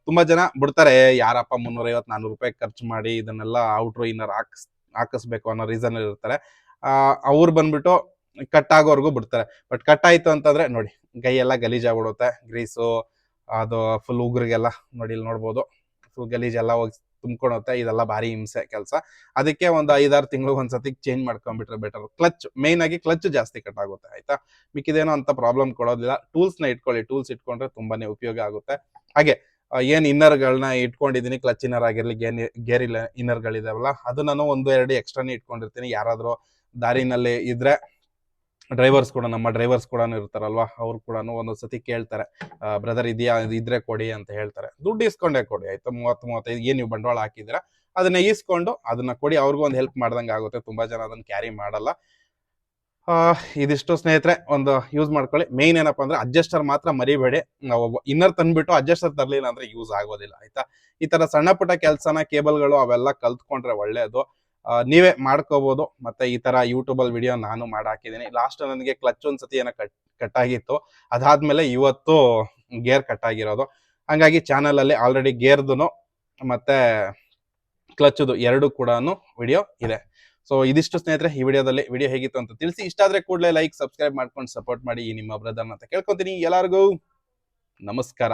ತುಂಬಾ ಜನ ಬಿಡ್ತಾರೆ, ಯಾರಪ್ಪ 350-400 ರೂಪಾಯಿ ಖರ್ಚು ಮಾಡಿ ಇದನ್ನೆಲ್ಲ ಔಟ್ರೋ ಇನ್ನರ್ ಹಾಕಿಸ್ಬೇಕು ಅನ್ನೋ ರೀಸನ್ ಇರ್ತಾರೆ. ಅವ್ರು ಬಂದ್ಬಿಟ್ಟು ಕಟ್ ಆಗೋವರೆಗೂ ಬಿಡ್ತಾರೆ. ಬಟ್ ಕಟ್ ಆಯ್ತು ಅಂತಂದ್ರೆ ನೋಡಿ, ಕೈ ಎಲ್ಲ ಗಲೀಜಾಗ್ಬಿಡುತ್ತೆ, ಗ್ರೀಸು ಅದು ಫುಲ್ ಉಗುರಿಗೆಲ್ಲ ನೋಡಿ, ಇಲ್ಲಿ ನೋಡ್ಬೋದು ಫುಲ್ ಗಲೀಜೆಲ್ಲ ಹೋಗಿ ತುಂಬ್ಕೊಳುತ್ತೆ. ಇದೆಲ್ಲ ಭಾರಿ ಹಿಂಸೆ ಕೆಲಸ. ಅದಕ್ಕೆ ಒಂದು 5-6 ತಿಂಗಳು ಒಂದ್ಸತಿ ಚೇಂಜ್ ಮಾಡ್ಕೊಂಡ್ಬಿಟ್ರೆ ಬೆಟರ್. ಕ್ಲಚ್ ಮೇನ್ ಆಗಿ ಕ್ಲಚ್ ಜಾಸ್ತಿ ಕಟ್ ಆಗುತ್ತೆ ಆಯ್ತಾ. ಮಿಕ್ಕಿದೇನೋ ಅಂತ ಪ್ರಾಬ್ಲಮ್ ಕೊಡೋದಿಲ್ಲ. ಟೂಲ್ಸ್ನ ಇಟ್ಕೊಳ್ಳಿ, ಟೂಲ್ಸ್ ಇಟ್ಕೊಂಡ್ರೆ ತುಂಬಾನೇ ಉಪಯೋಗ ಆಗುತ್ತೆ. ಹಾಗೆ ಏನ್ ಇನ್ನರ್ಗಳನ್ನ ಇಟ್ಕೊಂಡಿದ್ದೀನಿ, ಕ್ಲಚ್ ಇನ್ನರ್ ಆಗಿರ್ಲಿ, ಗೇರ್ ಇನ್ನರ್ಗಳಿದಾವಲ್ಲ ಅದು ನಾನು 1-2 ಎಕ್ಸ್ಟ್ರಾನೇ ಇಟ್ಕೊಂಡಿರ್ತೀನಿ. ಯಾರಾದ್ರೂ ದಾರಿನಲ್ಲಿ ಇದ್ರೆ ಡ್ರೈವರ್ಸ್ ಕೂಡ, ನಮ್ಮ ಡ್ರೈವರ್ಸ್ ಕೂಡ ಇರ್ತಾರಲ್ವಾ, ಅವ್ರು ಕೂಡ ಒಂದೊಂದ್ಸತಿ ಕೇಳ್ತಾರೆ, ಬ್ರದರ್ ಇದೆಯಾ, ಇದ್ರೆ ಕೊಡಿ ಅಂತ ಹೇಳ್ತಾರೆ. ದುಡ್ಡು ಇಸ್ಕೊಂಡೇ ಕೊಡಿ ಆಯ್ತಾ. 30-35 ಏನ್ ನೀವು ಬಂಡವಾಳ ಹಾಕಿದ್ದೀರಾ ಅದನ್ನ ಈಸ್ಕೊಂಡು ಅದನ್ನ ಕೊಡಿ, ಅವ್ರಿಗೂ ಒಂದು ಹೆಲ್ಪ್ ಮಾಡ್ದಂಗೆ ಆಗುತ್ತೆ. ತುಂಬಾ ಜನ ಅದನ್ನ ಕ್ಯಾರಿ ಮಾಡಲ್ಲ. ಇದಿಷ್ಟು ಸ್ನೇಹಿತರೆ ಒಂದು ಯೂಸ್ ಮಾಡ್ಕೊಳ್ಳಿ. ಮೇನ್ ಏನಪ್ಪಾ ಅಂದ್ರೆ ಅಡ್ಜಸ್ಟರ್ ಮಾತ್ರ ಮರಿಬೇಡಿ. ನಾವು ಇನ್ನರ್ ತಂದ್ಬಿಟ್ಟು ಅಡ್ಜಸ್ಟರ್ ತರ್ಲಿಲ್ಲ ಅಂದ್ರೆ ಯೂಸ್ ಆಗೋದಿಲ್ಲ ಆಯ್ತಾ. ಈ ತರ ಸಣ್ಣ ಪುಟ್ಟ ಕೆಲಸನ, ಕೇಬಲ್ಗಳು ಅವೆಲ್ಲ ಕಲ್ತ್ಕೊಂಡ್ರೆ ಒಳ್ಳೇದು. ನೀವೇ ಮಾಡ್ಕೋಬಹುದು. ಮತ್ತೆ ಈ ತರ ಯೂಟ್ಯೂಬ್ ಅಲ್ಲಿ ವಿಡಿಯೋ ನಾನು ಮಾಡಾಕಿದ್ದೀನಿ. ಲಾಸ್ಟ್ ನನಗೆ ಕ್ಲಚ್ ಒಂದ್ಸತಿ ಏನೋ ಕಟ್ ಆಗಿತ್ತು. ಅದಾದ್ಮೇಲೆ ಇವತ್ತು ಗೇರ್ ಕಟ್ ಆಗಿರೋದು. ಹಂಗಾಗಿ ಚಾನಲ್ ಅಲ್ಲಿ ಆಲ್ರೆಡಿ ಗೇರ್ದು ಮತ್ತೆ ಕ್ಲಚ್ದು ಎರಡು ಕೂಡ ವಿಡಿಯೋ ಇದೆ. ಸೊ ಇದಿಷ್ಟು ಸ್ನೇಹಿತರೆ ಈ ವಿಡಿಯೋದಲ್ಲಿ. ವಿಡಿಯೋ ಹೇಗಿತ್ತು ಅಂತ ತಿಳಿಸಿ. ಇಷ್ಟ ಆದ್ರೆ ಕೂಡಲೇ ಲೈಕ್, ಸಬ್ಸ್ಕ್ರೈಬ್ ಮಾಡ್ಕೊಂಡು ಸಪೋರ್ಟ್ ಮಾಡಿ ಈ ನಿಮ್ಮ ಬ್ರದರ್ ಅಂತ ಕೇಳ್ಕೊತೀನಿ. ಎಲ್ಲರಿಗೂ ನಮಸ್ಕಾರ.